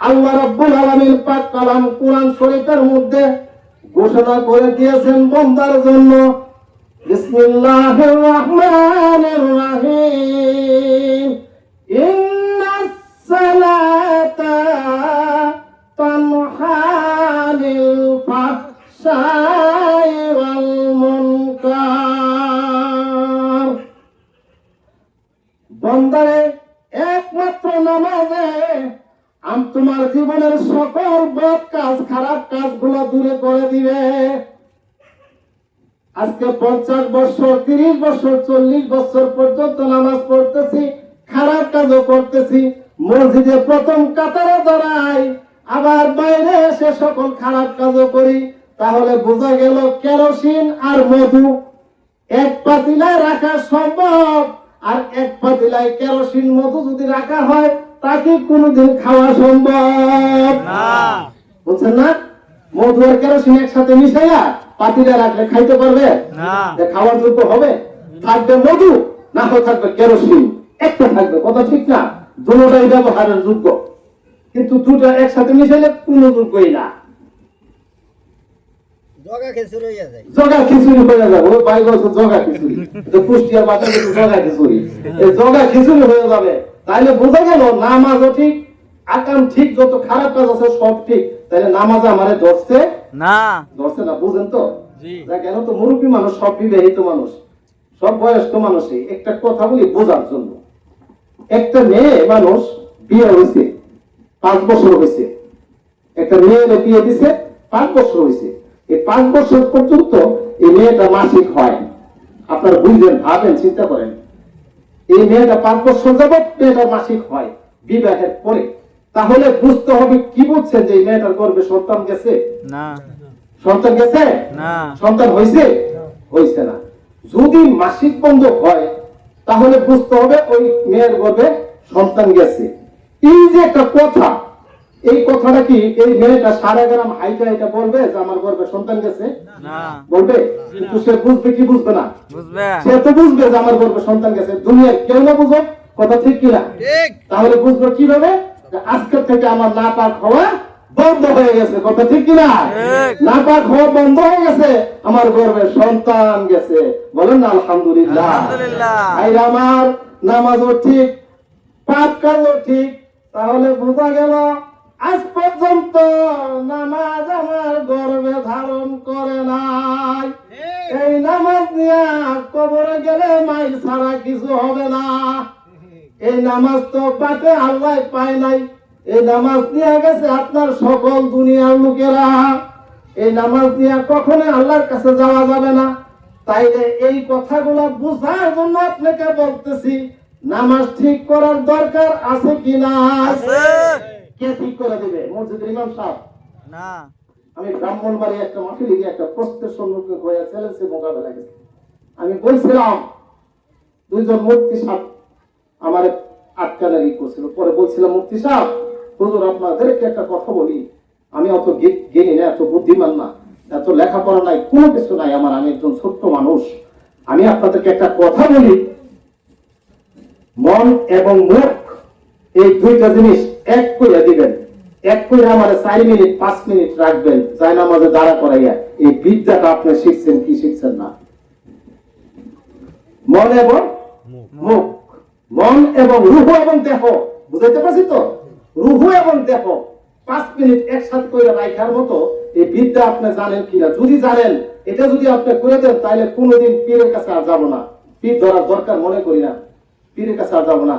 আল্লাহ রাব্বুল আলামিন পাক কালাম কোরআন শরীফের মধ্যে ঘোষণা করে দিয়েছেন বান্দার জন্য, বিসমিল্লাহির রহমানির রহিম, ইন্নাস সালাতা তানহা আনিল ফাহশাই ওয়াল মুনকার। বান্দারে, একমাত্র নামাজে তোমার জীবনের সকল বদ কাজ, খারাপ কাজগুলো দূরে করে দিবে। আজকে 50 বছর, 30 বছর, 40 বছর পর্যন্ত নামাজ পড়তেছি, খারাপ কাজও করতেছি, মসজিদে প্রথম কাতারে দাঁড়াই, আবার বাইরে এসে সকল খারাপ কাজও করি। তাহলে বোঝা গেল কেরোসিন আর মধু এক পাতিলায় রাখা সম্ভব, আর এক পাতিলায় কেরোসিন মধু যদি রাখা হয় তাকে কোনোদিন খাওয়া সম্ভব না। বুঝছেন না? মধু আর কেরোসিন একসাথে মিশাইয়া পাতিলে রাখলে খাইতে পারবে না। খাওয়ার যোগ্য হবে? থাকবে মধু, না হয় থাকবে কেরোসিন, একটা থাকবে। কথা ঠিক না? দুটোটাই ব্যবহারের যোগ্য, কিন্তু দুটো একসাথে মিশাইলে কোনো যোগ্যই না, জগা খিচুড়ি হয়ে যাবে। ওই ভাই বলছে জগা খিচুড়ি, তো কুষ্টিয়ার বাজারে জগা খিচুড়ি, এই জগা খিচুড়ি হয়ে যাবে। তাইলে বোঝা গেল নামাজও ঠিক, আকাম ঠিক, যত খারাপ কাজ আছে সব ঠিক, তাহলে নামাজ আমারে ধরছে না ধরছে না, বুঝেন তো? কেন তো মুরব্বী মানুষ, সব বিবাহিত মানুষ, সব বয়স্ক মানুষই একটা কথা বলি বোঝার জন্য। একটা মেয়ে মানুষ বিয়ে হয়েছে 5 বছর হয়েছে, একটা মেয়ের বিয়ে দিছে 5 বছর হয়েছে, এই 5 বছর পর্যন্ত এই মেয়েটা মাসিক হয়। আপনারা বুঝবেন, ভাবেন, চিন্তা করেন, এই মেয়েটা 5 বছর যাবত মেয়েটা মাসিক হয় বিবাহের পরে। তাহলে বুঝতে হবে, কি বুঝছেন, যে এই মেয়েটার গর্ভে সন্তান গেছে? না সন্তান গেছে? না সন্তান হয়েছে? হয়েছে না। যদি মাসিক বন্ধ হয় তাহলে বুঝতে হবে ওই মেয়ের গর্ভে সন্তান গেছে। এই যে একটা কথা, এই কথাটা কি এই মেয়েটা সারা গ্রাম হাইটা হাইটা বলবে যে আমার গর্ভে সন্তান গেছে? না বলবে? কিন্তু সে বুঝবে কি বুঝবে না? বুঝবে সে তো বুঝবে যে আমার গর্ভে সন্তান গেছে। দুনিয়ার কেউ না বুঝো, কথা ঠিক কিনা? তাহলে বুঝবো কিভাবে? যে আজকের থেকে আমার নাপাক হওয়া বন্ধ হয়ে গেছে, কথা ঠিক কিনা? নাপাক হওয়া বন্ধ হয়ে গেছে, আমার গর্ভে সন্তান গেছে। বলেন না আলহামদুলিল্লাহ। আলহামদুলিল্লাহ। ভাইরা আমার, নামাজও ঠিক, পাপ কাজও ঠিক। তাহলে বোঝা গেল আজ পর্যন্ত নামাজ আমার গর্ভে ধারণ করে নাই। এই নামাজ নিয়ে কবরে গেলে মাই ছাড়া কিছু হবে না। এই নামাজ তো পাতে আল্লাহ পায় নাই, এই নামাজ নিয়ে গেছে আপনার সকল দুনিয়ার লোকেরা। এই নামাজ নিয়ে কখনো আল্লাহর কাছে যাওয়া যাবে না। তাইলে এই কথাগুলো বুঝার জন্য আপনাকে বলতেছি, নামাজ ঠিক করার দরকার আছে কিনা? আছে। কে ঠিক করে দিবে? মসজিদের ইমাম সাহেব? না আমি ব্রাহ্মণবাড়ি একটা মাঠে গিয়ে একটা প্রশ্নের সম্মুখীন হয়ে চ্যালেঞ্জে মোকাবেলা গেছি। আমি বলছিলাম, 2 জন মুফতি সাহেব আমার আটকানারি করছিল। পরে বলছিলাম, মুফতি সাহেব, হুজুর আপনাদেরকে একটা কথা বলি, আমি অত জ্ঞানী না, এত বুদ্ধিমান না, এত লেখাপড়া নাই, কোনো কিছু নাই আমার, আমি একজন ছোট্ট মানুষ। আমি আপনাদেরকে একটা কথা বলি, মন এবং মুখ এই দুইটা জিনিস এক করে দিবেন, এক করে আমার 4 মিনিট 5 মিনিট রাখবেন, যাই নামাজে দাঁড়া করাইয়া। এই বিদ্যাটা আপনি শিখছেন কি শিখছেন না? মন এবং মুখ, মন এবং রূহ এবং দেহ, বুঝাইতে পারছি তো? রূহ এবং দেহ 5 মিনিট একসাথে করে রাখার মতো এই বিদ্যা আপনি জানেন কিনা? যদি জানেন, এটা যদি আপনি করে দেন, তাহলে কোনোদিন পীরের কাছে আর যাবো না, পীর ধরার দরকার মনে করি না, পীরের কাছে আর যাবো না।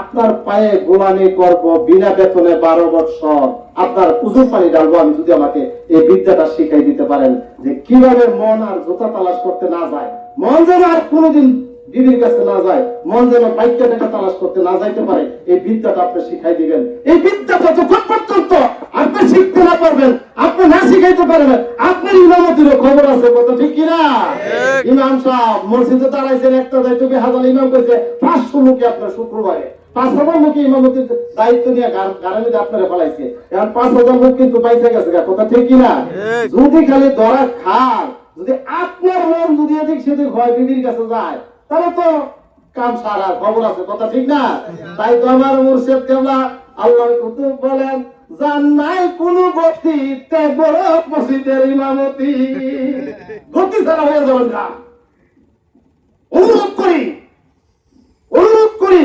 আপনার পায়ে গোলামি করব বিনা বেতনে 12 বছর, আপনার উজুর পানি ঢালবো আমি, যদি আমাকে এই বিদ্যাটা শিখাই দিতে পারেন যে কিভাবে মন আর জুতা তালাশ করতে না যায়, মন যেন আর কোনোদিন বিবির কাছে না যায়, মন যেন বাইকটা টাকা তালাশ করতে না যাইতে পারে, এই বিদ্যাটা আপনি শিখাই দিবেন। এই বিদ্যা যতক্ষণ পর্যন্ত আপনি শিখতে না পারবেন, আপনি না শিখাইতে পারবেন, আপনার ইমামতিরও খবর আছে, কথা ঠিক কিনা? ইমাম সাহেব মসজিদে দাঁড়াইছেন, একটা দায়িত্ব হাজার ইমাম কইছে 500 লোকে আপনার শুক্রবারে 5000 লোকে ইমামতির দায়িত্ব নিয়ে গাড়ি মধ্যে আপনারা ফলাইছে। এখন 5000 লোক কিন্তু পাইছে গেছে, কথা ঠিক কিনা? যদি খালি ধরা খান, যদি আপনার মন যদি এদিক সেদিক হয়, বিবির কাছে যায়, তাহলে তো কাম সারা, খবর আছে, কথা ঠিক না? তাই তো আমার মুর্শিদ কেবলা আল্লাহর কুতুব বলেন, জান নাই কোন গতি তে বড় মসজিদের ইমামতি, গতি ছাড়া হয়ে যাবেন না। অনুরোধ করি, অনুরোধ করি,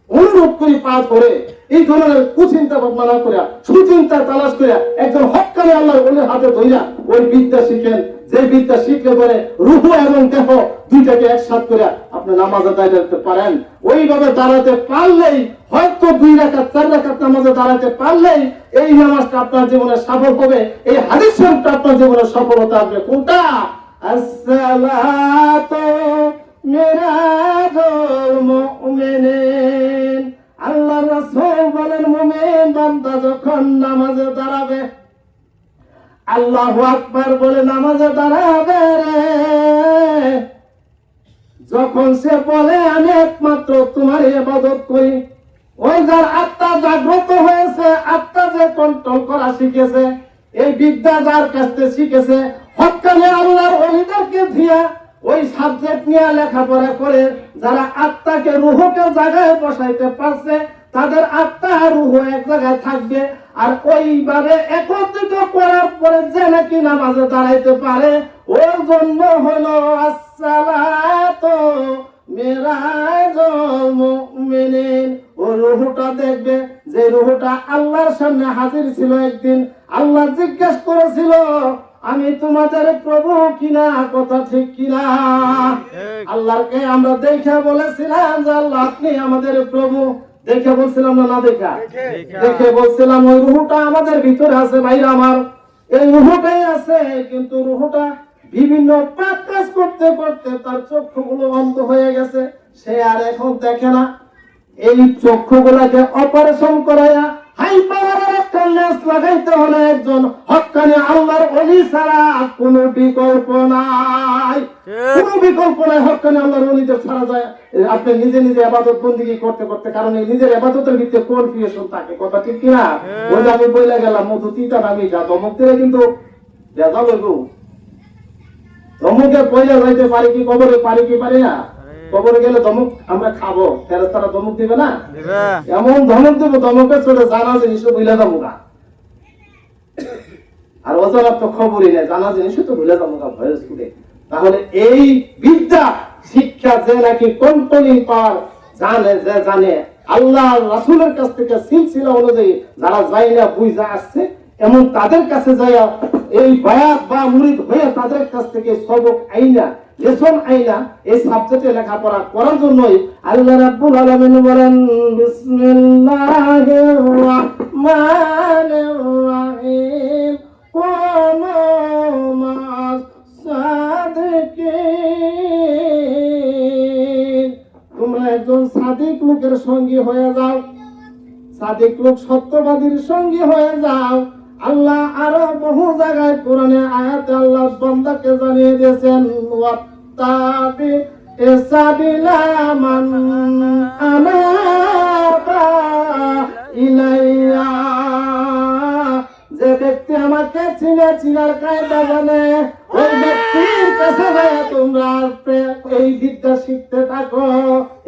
অনুরোধ করি, পা ধরে এই ধরনের কুচিন্তা ভাবনা না করে সুচিন্তা তালাশ করে একজন হক্কানি আল্লাহর ওলির হাতে ধইরা ওই বিদ্যা শিখেন, যে বিদ্যা শিখলে পরে রূহ এবং দেহ দুইটাকে একসাথে করে আপনি নামাজ আদায় করতে পারেন। ওইভাবে দাঁড়াতে পারলেই, হয়তো 2 রাকাত 4 রাকাত নামাজে দাঁড়াতে পারলেই এই নামাজটা আপনার জীবনে সফল হবে। এই হাদিস শরীফটা আপনার জীবনে সফলতা আসবে। কোনটা? আসসালাতু মিরাজুল মুমিনিন। আল্লাহ রাসূল বলেন, মুমিন বান্দা যখন নামাজে দাঁড়াবে, আল্লাহু আকবার বলে নামাজে দাঁড়াবে রে, যখন সে বলে আমি একমাত্র তোমার ইবাদত করি, ওই যার আত্মা জাগ্রত হয়েছে, আত্মা যে কন্ট্রোল করা শিখেছে, এই বিদ্যা যার কাছ থেকে শিখেছে, হক্কানি আল্লাহর ওলিদেরকে দিয়া ওই সাবজেক্ট নিয়ে লেখাপড়া করে যারা আত্মাকে রূহকে জায়গায় বসাইতে পারছে, তাদের আত্মা রূহ এক জায়গায় থাকবে। আর ওইভাবে একত্রিত করার পরে যে নাকি নামাজে দাঁড়াইতে পারে, ওর জন্য হলো আসসালাতু মিরাজুল মুমিনিন। ও রূহটা দেখবে যে রুহটা আল্লাহর সামনে হাজির ছিল একদিন আল্লাহ জিজ্ঞেস করেছিল আমি তোমাদের প্রভু কিনা, কথা ঠিক কিনা? আল্লাহকে আমরা দেখে বলেছিলাম যে আল্লাহ আপনি আমাদের প্রভু। দেখে বলছিলাম না, না দেখা? দেখে বলছিলাম। ওই রুহটা আমাদের ভিতরে আছে ভাইরা আমার, এই রুহটাই আছে, কিন্তু রুহটা বিভিন্ন পাপ কাজ করতে করতে তার চক্ষুগুলো অন্ধ হয়ে গেছে, সে আর এখন দেখে না। এই চক্ষুগুলাকে অপারেশন করাইয়া হাই পাওয়ারের একটা লেন্স লাগাইতে হলে একজন হক্কানি আল্লাহর ওলি ছাড়া কোনো বিকল্প নাই, কোনো বিকল্প নাই। হক্কানি আল্লাহর ওলিদের ছাড়া যায় আপনি নিজে নিজে ইবাদত বন্দেগী করতে করতে, কারণ এই নিজের ইবাদতের ভিতরে কনফিউশন থাকে, কথা ঠিক কিনা? ওই যে আমি বইলা গেলাম মধু তিতা নামি যা ধমক দিলে কিন্তু ভেজাল হইব। ধমকে পয়লা যাইতে পারি কি, কবরে পারি কি পারি না? কবরে গেলে ধমক আমরা খাবো, ফেরেশতারা ধমক দিবে না? এমন ধমক দেবো, ধমকের ছোটে জানা জিনিস ভুলে যাবো না। আর অজানা তো খবরই নেই, জানা জিনিস তো ভুলে যাবো না ভয়ের স্কুলে। তাহলে এই বিদ্যা শিক্ষা যে নাকি কন্ট্রোলিং পাওয়ার জানে, যে জানে আল্লাহ রাসূলের কাছ থেকে সিলসিলা অনুযায়ী যারা যায় না বুঝা আসছে, এমন তাদের কাছে যাইয়া এই বায়াত বা মুরিদ হয়ে তাদের কাছ থেকে সবক আইনা, লেসন আইনা এই সাবজেক্টে লেখাপড়া করার জন্যই আল্লাহ রাব্বুল আলামিন বলেন বিসমিল্লাহির রাহমানির রাহিম কুনু মা'আস সাদিকিন। তোমরা একজন সাদিক লোকের সঙ্গী হয়ে যাও, সাদিক লোক সত্যবাদীর সঙ্গী হয়ে যাও। আল্লাহ আরো বহু জায়গায় কোরআনে আয়াতে আল্লাহ বান্দাকে জানিয়ে দিয়েছেন ওয়াত্তাবি সাবিলা মান আনাবা ইলাইয়া। যে ব্যক্তি আমাকে চিনে, চিনার কায়দা জানে, ওই ব্যক্তির কাছে যায় তোমরা এই বিদ্যা শিখতে থাকো।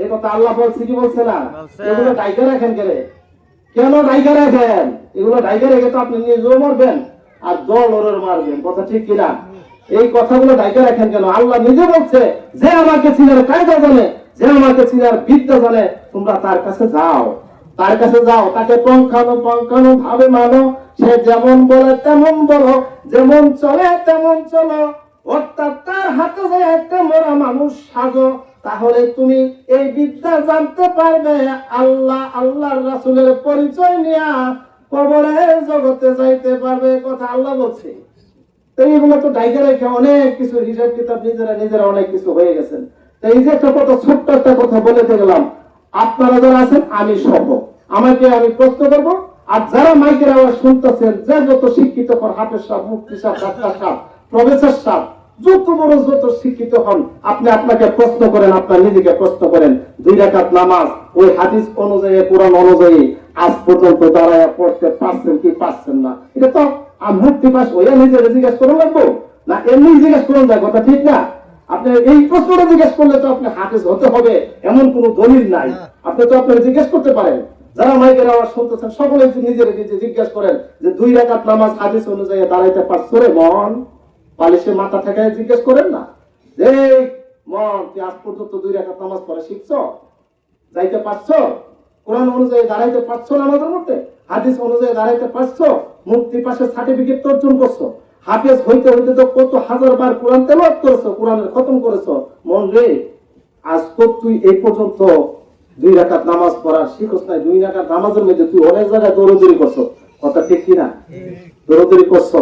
এই কথা আল্লাহ বলছে কি বলছে না? এগুলো টাইগার রাখেন গেলে কেন ডাইগা রাখেন? এগুলো ডাইগা রেখে তো আপনি নিজেও মরবেন আর দল ওরের মারবেন, কথা ঠিক কিনা? এই কথাগুলো ডাইগা রাখেন কেন? আল্লাহ নিজে বলছে যে আমাকে চিনার কায়দা জানে, যে আমাকে চিনার বিদ্যা জানে, তোমরা তার কাছে যাও, তার কাছে যাও, তাকে পঙ্খানু ভাবে মানো। সে যেমন বলে তেমন বলো, যেমন চলে তেমন চলো, অর্থাৎ তার হাতে যায় একটা মরা মানুষ সাজো। তাহলে তুমি এই বিদ্যা জানতে পারবে, আল্লাহর রাসূলের পরিচয় নিয়ে কবরের জগতে যাইতে পারবে, কথা আল্লাহ বলছে। তো এইগুলো তো ডাইগা রেখে অনেক কিছু হিসাব কিতাব নিজেরা অনেক কিছু হয়ে গেছেন। তো এই যে একটা কথা, ছোট্ট একটা কথা বলতে গেলাম, আপনারা যারা আছেন আমি সহ, আমাকে আমি প্রশ্ন করব, আর যারা মাইকের আওয়াজ শুনতেছেন, যে যত শিক্ষিত হন, হাফেজ সাহেব, মুফতি সাহেব, ডাক্তার সাহেব, প্রফেসর সাহেব, যত বড় যত শিক্ষিত হন, আপনি আপনাকে প্রশ্ন করেন, আপনার নিজেকে প্রশ্ন করেন, 2 রাকাত নামাজ ওই হাদিস অনুযায়ী, কোরআন অনুযায়ী আজ পর্যন্ত দাঁড়ায় পড়তে পারছেন কি পারছেন না? এটা তো মুক্তি পাস ওইয়া নিজের জিজ্ঞেস করে লাগবো না, এমনি জিজ্ঞেস করুন যায়, কথা ঠিক না? আপনি এই প্রশ্নটা জিজ্ঞেস করলে তো আপনি হাফেজ হতে হবে এমন কোনো দলিল নাই। আপনি তো আপনারা জিজ্ঞেস করতে পারেন, যারা মাইকের আওয়াজ শুনতেছেন সকলে নিজের নিজে জিজ্ঞেস করেন যে 2 রাকাত নামাজ হাদিস অনুযায়ী দাঁড়াইতে পারছো রে মন? পালিশে মাথা ঠেকায় জিজ্ঞেস করেন না যে মন তুই আজ পর্যন্ত 2 রাকাত নামাজ পড়া শিখছো, যাইতে পারছো, কোরআন অনুযায়ী দাঁড়াইতে পারছো নামাজের মধ্যে, হাদিস অনুযায়ী দাঁড়াইতে পারছো, মুফতি পাশে সার্টিফিকেট অর্জন করছো, হাফেজ হইতে হইতে তো কত হাজার বার কোরআন তেলাওয়াত করেছো, কোরআনের খতম করেছো। মন রে, আজ তো তুই এই পর্যন্ত 2 রাকাত নামাজ পড়া শিখছ না, 2 রাকাত নামাজের মধ্যে তুই অনেক জায়গায় দৌড়দৌড়ি করছো, কথা ঠিক কিনা? দৌড়দৌড়ি করছো,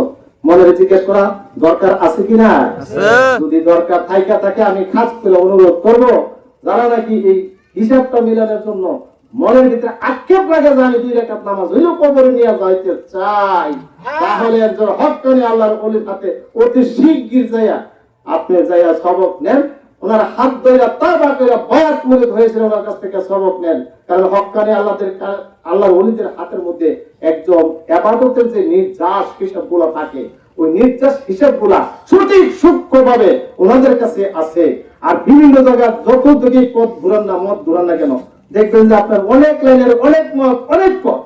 মনের জিজ্ঞেস করা দরকার আছে কিনা? যদি দরকার থাকে আমি খাস করে অনুরোধ করব, যারা নাকি এই হিসাবটা মিলানোর জন্য মনের ভিতরে আক্ষেপ লাগে যে আমি 2 রাকাত নামাজ হইলেও কবরে নিয়ে যাইতে চাই, তাহলে একজন হক্কানি আল্লাহর ওলির হাতে অতি শিগগির যাইয়া আপনি যাইয়া সবক নেন। ওনার হাত ধরে তাওবা করে বায়াত মুরিদ হয়েছিল, ওনার কাছ থেকে সবক নেন। কারণ হক্কানি আল্লাহর ওলিদের হাতের মধ্যে একজন ইবাদতের যে নির্যাস হিসাবগুলো থাকে, ওই নির্যাস হিসাবগুলা সঠিক সূক্ষ্মভাবে ওনাদের কাছে আছে। আর বিভিন্ন জায়গায় যত দিকে পথ ঘুরান না, মত ঘুরান না কেন, দেখবেন যে আপনার অনেক লাইনের অনেক মত, অনেক পথ,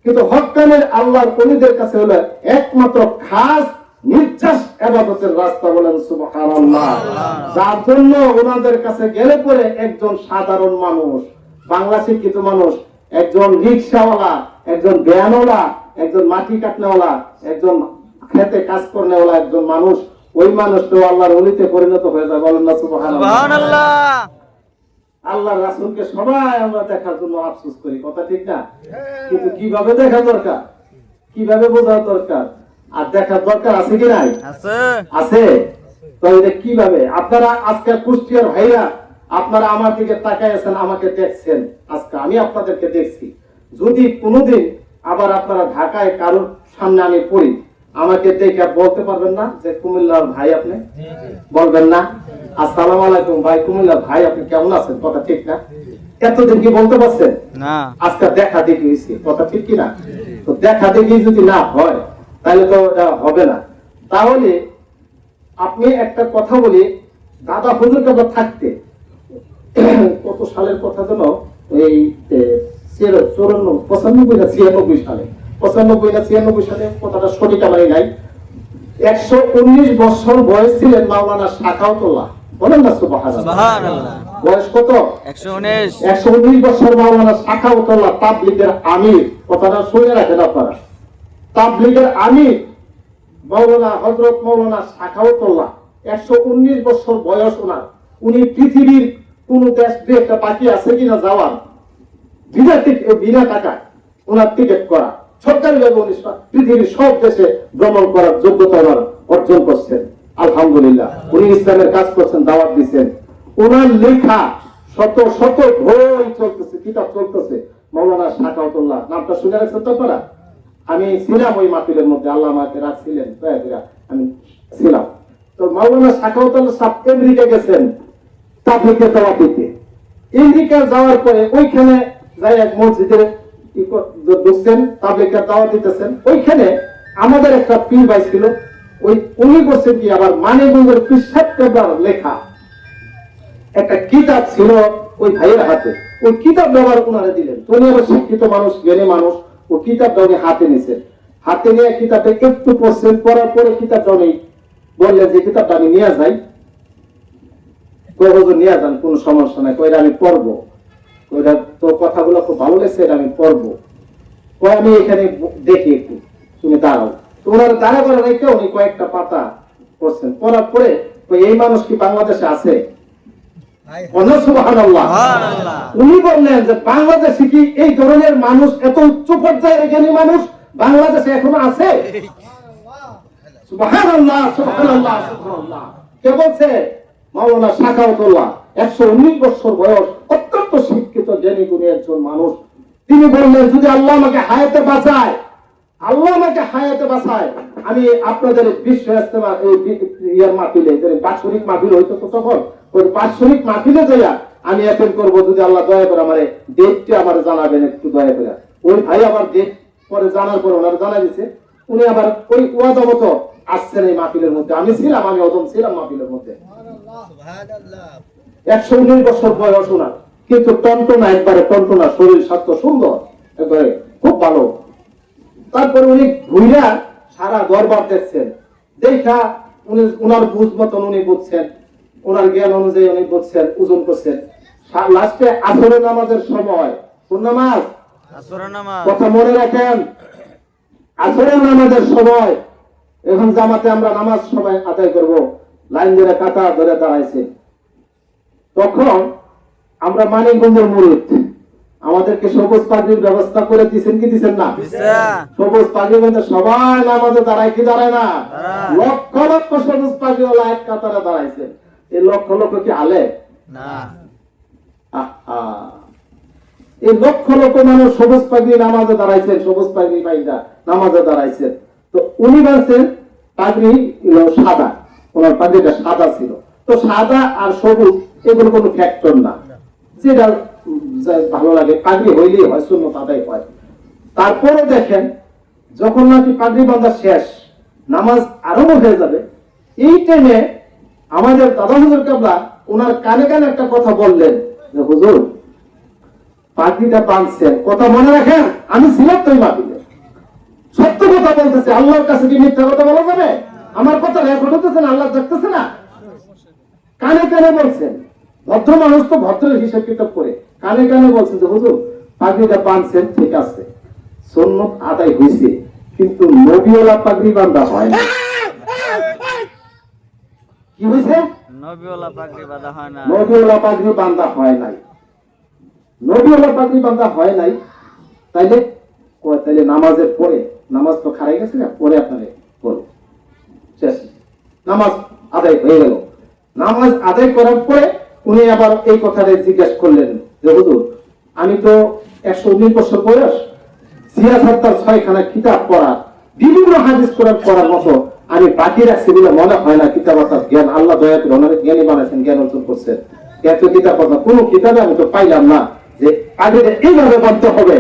কিন্তু হক্কানের আল্লাহর ওলিদের কাছে হলো একমাত্র খাস নির্যাস ইবাদতের রাস্তা, বলেন সুবহানাল্লাহ। যার জন্য ওনাদের কাছে গেলে পরে একজন সাধারণ মানুষ, বাংলা শিক্ষিত মানুষ একজন রিক্সাওয়ালা, একজন ভ্যানওয়ালা, একজন মাটি কাটনেওয়ালা, একজন খেতে কাজ করনেওয়ালা একজন মানুষ, ওই মানুষটাও আল্লাহর ওলিতে পরিণত হয়ে যায়। বলেন না সুবহানাল্লাহ। সুবহানাল্লাহ। আল্লাহর রাসূলকে সবাই আমরা দেখার জন্য আফসোস করি, কথা ঠিক না? কিন্তু কিভাবে দেখা দরকার, কিভাবে বোঝা দরকার, আর দেখার দরকার আছে কি নাই? আছে। আছে। তো এটা কিভাবে? আপনারা আজকে কুষ্টিয়ার ভাইরা আপনারা আমার দিকে তাকায় আছেন, আমাকে দেখছেন, আজকে আমি আপনাদেরকে দেখছি। যদি কোনোদিন আবার আপনারা ঢাকায় কারোর সামনে আমি পড়ি, আমাকে দেখে বলতে পারবেন না যে কুমিল্লার ভাই আপনি? বলবেন না? আসসালামু আলাইকুম ভাই, কুমিল্লার ভাই আপনি কেমন আছেন? কথা ঠিক না? এতদিন কি বলতে পারছেন? না। আজকে দেখা দেখি হয়েছে, কথা ঠিক কি না? তো দেখা দেখি যদি না হয় তাহলে তো এটা হবে না। তাহলে আপনি একটা কথা বলি, দাদা হুজুর কাছে থাকতে কত সালের কথা যেন, এই 95 না 96 সালে, 95 না 96 সালে, কথাটা সঠিক আমার নাই, 119 বছর বয়স ছিলেন মাওলানা শাখাউতুল্লাহ। বলেন না সুবহানাল্লাহ। সুবহানাল্লাহ। বয়স কত? 119। 119 বছর মাওলানা শাখাউতুল্লাহ তাবলীগের আমির। কথাটা শুনে রাখেন আপনারা, তাবলীগের আমির মাওলানা হযরত মাওলানা শাখাউতুল্লাহ, 119 বছর বয়স ওনার। উনি পৃথিবীর কোন দেশ একটা বাকি আছে কিনা যাওয়ার, বিনা টাকায় ওনার টিকিট করা, সরকারিভাবে উনি পৃথিবীর সব দেশে ভ্রমণ করার যোগ্যতা ওনার অর্জন করছেন। আলহামদুলিল্লাহ। উনি ইসলামের কাজ করছেন, দাওয়াত দিচ্ছেন। ওনার লেখা শত শত বই চলতেছে, কিতাব চলতেছে। মাওলানা শাখাউতুল্লাহ নামটা শুনে রাখছেন তো আপনারা? আমি ছিলাম ওই মাহফিলের মধ্যে, আল্লাহ আমাকে রাখছিলেন, আমি ছিলাম। তো মাওলানা শাখাউতুল্লাহ সাহেব আমেরিকা গেছেন তাবলীগে দাওয়াত দিতে। আমেরিকা যাওয়ার পরে ওইখানে যাই এক মসজিদে ঢুকছেন, তাবলীগের দাওয়াত দিতেছেন। ওইখানে আমাদের একটা পীর ভাই ছিল, ওই উনি বলছেন কি, আবার মানিকগঞ্জের পীর সাহেব কেবলার লেখা একটা কিতাব ছিল ওই ভাইয়ের হাতে। ওই কিতাব ব্যবহার ওনারা দিলেন। তো উনি আবার শিক্ষিত মানুষ, জ্ঞানী মানুষ, ও কিতাবটা উনি হাতে নিছেন। হাতে নিয়ে কিতাবটা একটু পড়ছেন, পড়ার পরে কিতাবটা উনি বললেন যে কিতাবটা আমি নিয়ে যাই। হুজুর নিয়ে যান, কোন সমস্যা নাই, কইরা আমি পড়বো। ওইটা তো কথাগুলো খুব ভালো লেগেছে, এটা আমি পড়বো। কই আমি এখানে দেখি একটু, তুমি দাঁড়াও। তো ওনারা দাঁড়া করে রেখে উনি কয়েকটা পাতা পড়ছেন। পড়ার পরে এই মানুষ কি বাংলাদেশে আছে? সুবহানাল্লাহ। উনি বললেন যে বাংলাদেশে কি এই ধরনের মানুষ, এত উচ্চ পর্যায়ের জ্ঞানী মানুষ বাংলাদেশে এখনো আছে? সুবহানাল্লাহ, সুবহানাল্লাহ, সুবহানাল্লাহ। কে বলছে? মাওলানা শাখাউতুল্লাহ, 119 বছর বয়স, অত্যন্ত শিক্ষিত জ্ঞানী গুণী একজন মানুষ। তিনি বললেন যদি আল্লাহ আমাকে হায়াতে বাঁচায়, আল্লাহ আমাকে হায়াতে বাঁচায়, আমি আপনাদের বিশ্ব ইজতেমা এই ইয়ার মাহফিলে, যে বাৎসরিক মাহফিল হইতো তো তখন, ওই বাৎসরিক মাহফিলে যাইয়া আমি অ্যাটেন্ড করব, যদি আল্লাহ দয়া করে আমারে ডেটটা আমার জানাবেন একটু দয়া করে। ওই ভাই আবার ডেট পরে জানার পর ওনার জানা দিয়েছে। উনি আবার ওই ওয়াদা মতো আসছেন এই মাহফিলের মধ্যে। আমি ছিলাম, আমি অদম ছিলাম মাহফিলের মধ্যে। 119 বছর বয়স ওনার, কিন্তু টনটনা, একবারে টনটনা, শরীর স্বাস্থ্য সুন্দর, একবারে খুব ভালো। তারপরে উনি ঘুরা সারা দরবার দেখছেন, দেখা উনি ওনার বুঝ মতন উনি বুঝছেন, ওনার জ্ঞান অনুযায়ী উনি বুঝছেন, ওজন করছেন। লাস্টে আসরের নামাজের সময়, কোন নামাজ? আসরের নামাজ। কথা মনে রাখেন, আসরের নামাজের সময়, এখন জামাতে আমরা নামাজ সময় আদায় করব, লাইন ধরে কাতার ধরে দাঁড়াইছে। তখন আমরা মানিকগঞ্জের মুরিদ, আমাদেরকে সবুজ পাগড়ির ব্যবস্থা করে দিচ্ছেন কি দিচ্ছেন না? সবুজ পাগড়ির মধ্যে সবাই নামাজে দাঁড়ায় কি দাঁড়ায় না? লক্ষ লক্ষ সবুজ পাগড়িওয়ালা এক কাতারে দাঁড়াইছে। এই লক্ষ লক্ষ কি আলে না? এই লক্ষ লক্ষ মানুষ সবুজ পাগড়ি নামাজে দাঁড়াইছেন, সবুজ পাগড়ি পাইদা নামাজে দাঁড়াইছেন। তো উনি বলছেন পাগড়ি সাদা, ওনার পাগড়িটা সাদা ছিল। তো সাদা আর সবুজ এগুলো কোনো ফ্যাক্টর না, যেটা ভালো লাগে পাগড়ি হইলেই হয়, সুন্নত আদায় হয়। তারপরে দেখেন যখন নাকি পাগড়ি বাঁধা শেষ, নামাজ আরম্ভ হয়ে যাবে, এই টাইমে আমাদের দাদা হুজুর কেবলা ওনার কানে কানে একটা কথা বললেন যে হুজুর পাগড়িটা বাঁধছেন, কথা মনে রাখেন, আমি ছিলাম তো মাহফিলে, সত্য কথা বলতেছে, আল্লাহর কাছে কি মিথ্যা কথা বলা যাবে? আমার কথা রেকর্ড হতেছে না, আল্লাহ দেখতেছে না? কানে কানে বলছেন, ভদ্র মানুষ তো ভদ্রের হিসাব কিতাব করে কানে কানে বলছেন যে হুজুর পাগড়িটা বাঁধছেন, ঠিক আছে, সুন্নত আদায় হয়েছে, কিন্তু নবীওয়ালা পাগড়ি বাঁধা হয় না। কি হয়েছে? নবীওয়ালা পাগড়ি বাঁধা হয় না। নবীওয়ালা পাগড়ি বাঁধা হয় নাই। নবীওয়ালা পাগড়ি বাঁধা হয় নাই, তাইলে তাইলে নামাজের পরে, নামাজ তো খারাই গেছে না, পরে আপনারে বলুন শেষ, নামাজ আদায় হয়ে গেল। নামাজ আদায় করার পরে উনি আবার এই কথাটা জিজ্ঞেস করলেন যে হুজুর, আমি তো 119 বছর বয়স, সিয়াসাত তার 6খানা কিতাব পড়া, বিভিন্ন হাদিস কোরআন পড়ার মতো আমি বাকি রাখছি বলে মনে হয় না। কিতাব অর্থাৎ জ্ঞান, আল্লাহ দয়া করে অনেক জ্ঞানী বানাইছেন, জ্ঞান অর্জন করছেন, এত কিতাব পড়া কোনো কিতাবে আমি তো পাইলাম না যে পাগড়িটা এইভাবে বাঁধতে হবে।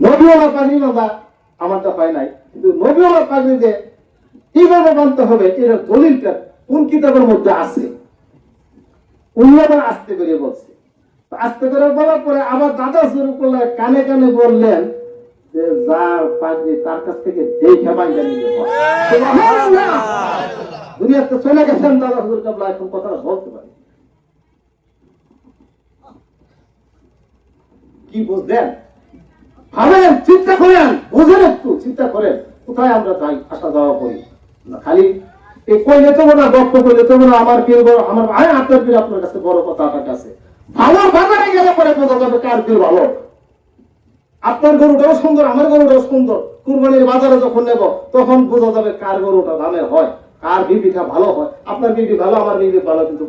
নবীওয়ালা পাগড়ি বাঁধা আমার তো হয় নাই, কিন্তু নবীওয়ালা পাগড়ি যে এইভাবে বাঁধতে হবে এর দলিলটা কোন কিতাবের মধ্যে আছে? উনি আবার আস্তে করে বলছে। আস্তে করে বলার পরে আবার দাদা শুরু করলেন, কানে কানে বললেন যে যার পাগড়ি তার কাছ থেকে দেখে বাইরে নিতে হয়। সুবহানাল্লাহ! দুনিয়াতে চলে গেছেন দাদা হুজুর কাবলা, এখন কথাটা বলতে পারি। কি বুঝলেন? ভাবেন, চিন্তা করেন, বুঝেন, একটু চিন্তা করেন কোথায় আমরা যাই, আসা যাওয়া করি না, খালি এই কইলে তো না, গপ্প করলে তো না, আমার পীর বড়, আমার ভাই আপনার পীর আপনার কাছে বড় কথা, আপনার কাছে ভালো বাজারে গেলে পরে বোঝা যাবে কার পীর ভালো। আপনার গরুটাও সুন্দর, আমার গরুটাও সুন্দর, কুরবানির বাজারে যখন নেব তখন বোঝা যাবে কার গরুটা দামের হয়, কার বিবিটা ভালো হয়। আপনার বিবি ভালো, আমার বিবি ভালো, কিন্তু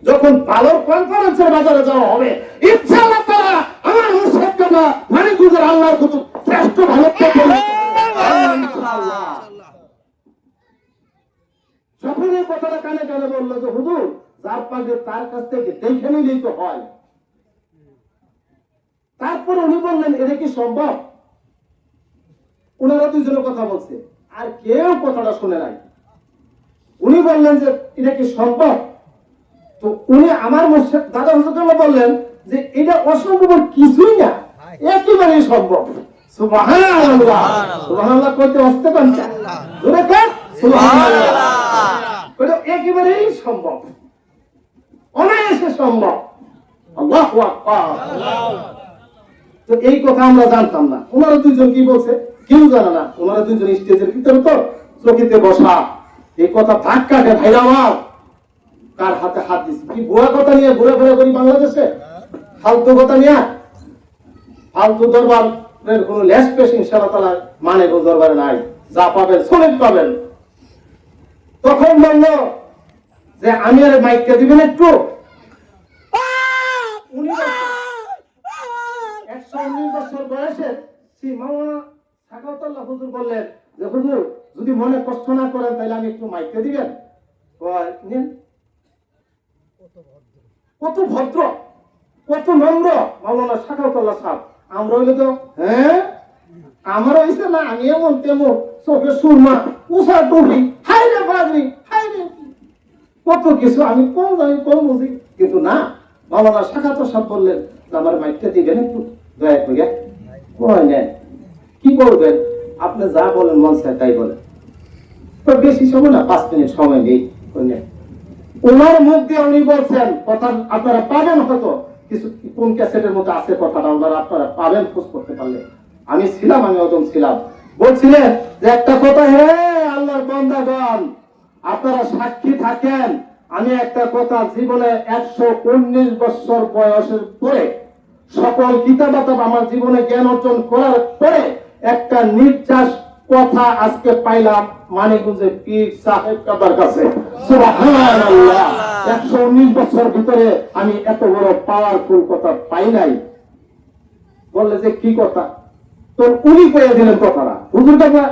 যখন ভালো কনফারেন্সের বাজারে যাওয়া হবে, ইনশাআল্লাহ তাআলা আমার মুর্শিদ কাবলা মানে গুজর আল্লাহর কুতুব শ্রেষ্ঠ ভালো ইনশাআল্লাহ। যখন এই কথাটা কানে কানে বললো যে হুজুর যার পাগে তার কাছ থেকে দেখে নিলেই তো হয়, তারপরে উনি বললেন এটা কি সম্ভব? ওনারা দুইজনের কথা বলছে, আর কেউ কথাটা শুনে নাই। উনি বললেন যে এটা কি সম্ভব? তো উনি আমার দাদা হুজুর বললেন যে এটা অসম্ভব কিছুই না, একেবারেই সম্ভব। সুবহানাল্লাহ! সুবহানাল্লাহ কইতে আসতে পারছে জোরে কর সুবহানাল্লাহ! এটা একেবারেই সম্ভব, অনায়াসে সম্ভব। আল্লাহু আকবার! তো এই কথা আমরা জানতাম না। ওনারা দুইজন কি বলছে কেউ জানে না। ওনারা দুইজন স্টেজের ভিতরে তো চকিতে বসা, এই কথা ধাক্কাটে ভাইরা আমার কার হাতে হাত দিচ্ছে। কি বুয়া কথা নিয়ে ঘুরে ফেরা করি বাংলাদেশে, ফালতু কথা নিয়ে, ফালতু দরবারের কোন লেস পেশ ইনশাআল্লাহ তাআলা মানে কোন দরবারে নাই, যা পাবেন সলিড পাবেন। তখন বললো যে আমি আর মাইকটা দিবেন একটু। উনি 119 বছর বয়সে শ্রী মাওলানা সাখাওয়াতুল্লাহ হুজুর বললেন যে হুজুর যদি মনে কষ্ট না করেন তাহলে আমি একটু মাইকটা দিবেন। নিন। কত ভদ্র, কত নম্র মাওলানা সাখাওয়াতুল্লাহ সাহেব। আমরা হইলে তো হ্যাঁ আমার হইছে না, আমি এমন তেমন, চোখে সুরমা, উষা টুপি, হাই রে পাগড়ি, হাই রে কত কিছু, আমি কম জানি কম বুঝি, কিন্তু না, মাওলানা সাখাওয়াতুল্লাহ সাহেব বললেন আমার মাইকটা দিবেন একটু দয়া করে। নেন, কি করবেন আপনি, যা বলেন মন চায় তাই বলেন। তো বেশি সময় না, 5 মিনিট সময় নেই। ওনার মুখ দিয়ে উনি বলছেন কথা, আপনারা পাবেন হয়তো কিছু কোন ক্যাসেটের মধ্যে আছে কথাটা, আপনারা পাবেন খোঁজ করতে পারলে। আমি ছিলাম, আমি ওজন ছিলাম। বলছিলেন যে একটা কথা, হে আল্লাহর বান্দাগণ আপনারা সাক্ষী থাকেন, আমি একটা কথা জীবনে 119 বছর বয়সের পরে সকল কিতাব আমার জীবনে জ্ঞান অর্জন করার পরে একটা নির্যাস কথা আজকে পাইলাম মানিকগঞ্জের পীর সাহেব কাবার কাছে। সুবহানাল্লাহ! 119 বছর ভিতরে আমি এত বড় পাওয়ারফুল কথা পাই নাই। বললে যে কি কথা, তো উনি কয়ে দিলেন কথাটা। হুজুর কাকা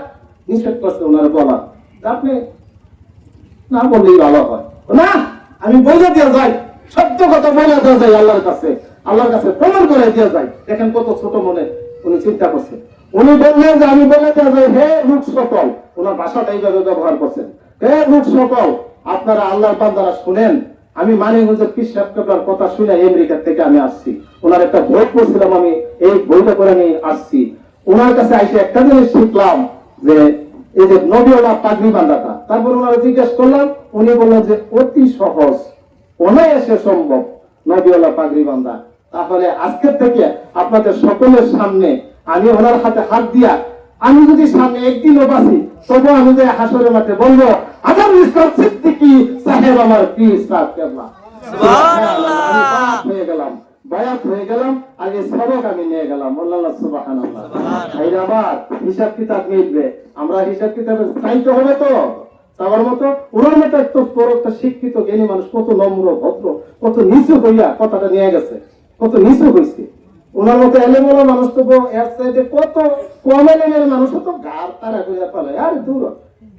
নিষেধ করছে ওনারা বলা, আপনি না বললেই ভালো হয় না, আমি বলে দিয়ে যাই, সত্য কথা বলে দেওয়া যায় আল্লাহর কাছে, আল্লাহর কাছে প্রমাণ করে দিয়ে যায়। দেখেন কত ছোট মনে উনি চিন্তা করছেন। উনি বললেন যে আমি বলে দেওয়া যায়, হে লোক সকল, ওনার ভাষাটা এইভাবে ব্যবহার করছেন, হে লোক সকল আপনারা আল্লাহর বান্দারা শুনেন, আমি মানিকগঞ্জের পীর সাহেব কাবলার কথা শুনে আমেরিকা থেকে আমি আসছি। ওনার একটা বই পড়ছিলাম, আমি এই বইটা করে আমি আসছি। ওনার কাছে আইসে একটা জিনিস শিখলাম যে এই যে নবীওয়ালা পাগড়ি বাঁধাটা। তারপর ওনারা জিজ্ঞেস করলাম, উনি বললেন যে অতি সহজ, অনায়াসে সম্ভব নবীওয়ালা পাগড়ি বাঁধা। তাহলে আজকের থেকে আপনাদের সকলের সামনে আমি ওনার হাতে হাত দিয়া, আমি যদি সামনে একদিনও বাঁচি তবু আমি যে হাসরের মাঠে বলবো আজম ইসলাম সিদ্দিকী সাহেব আমার পীর সাহেব কেবলা। সুবহানাল্লাহ। আমি বায়াত হয়ে গেলাম, বায়াত হয়ে গেলাম, আর এই সবক আমি নিয়ে গেলাম। আল্লাহ সুবহানাল্লাহ। ভাইরা আমার হিসাব কিতাব মিলবে, আমরা হিসাব কিতাবের চাইতে হবে তো সবার মতো। ওনার মতো একটা বড় একটা শিক্ষিত জ্ঞানী মানুষ কত নম্র ভদ্র, কত নিচু হইয়া কথাটা নিয়ে গেছে, কত নিচু হয়েছে। ওনার মতো এলেমেলো মানুষ তো এর চাইতে কত কম এলেমের মানুষ তো গার তারা করে ফেলে। আর দূর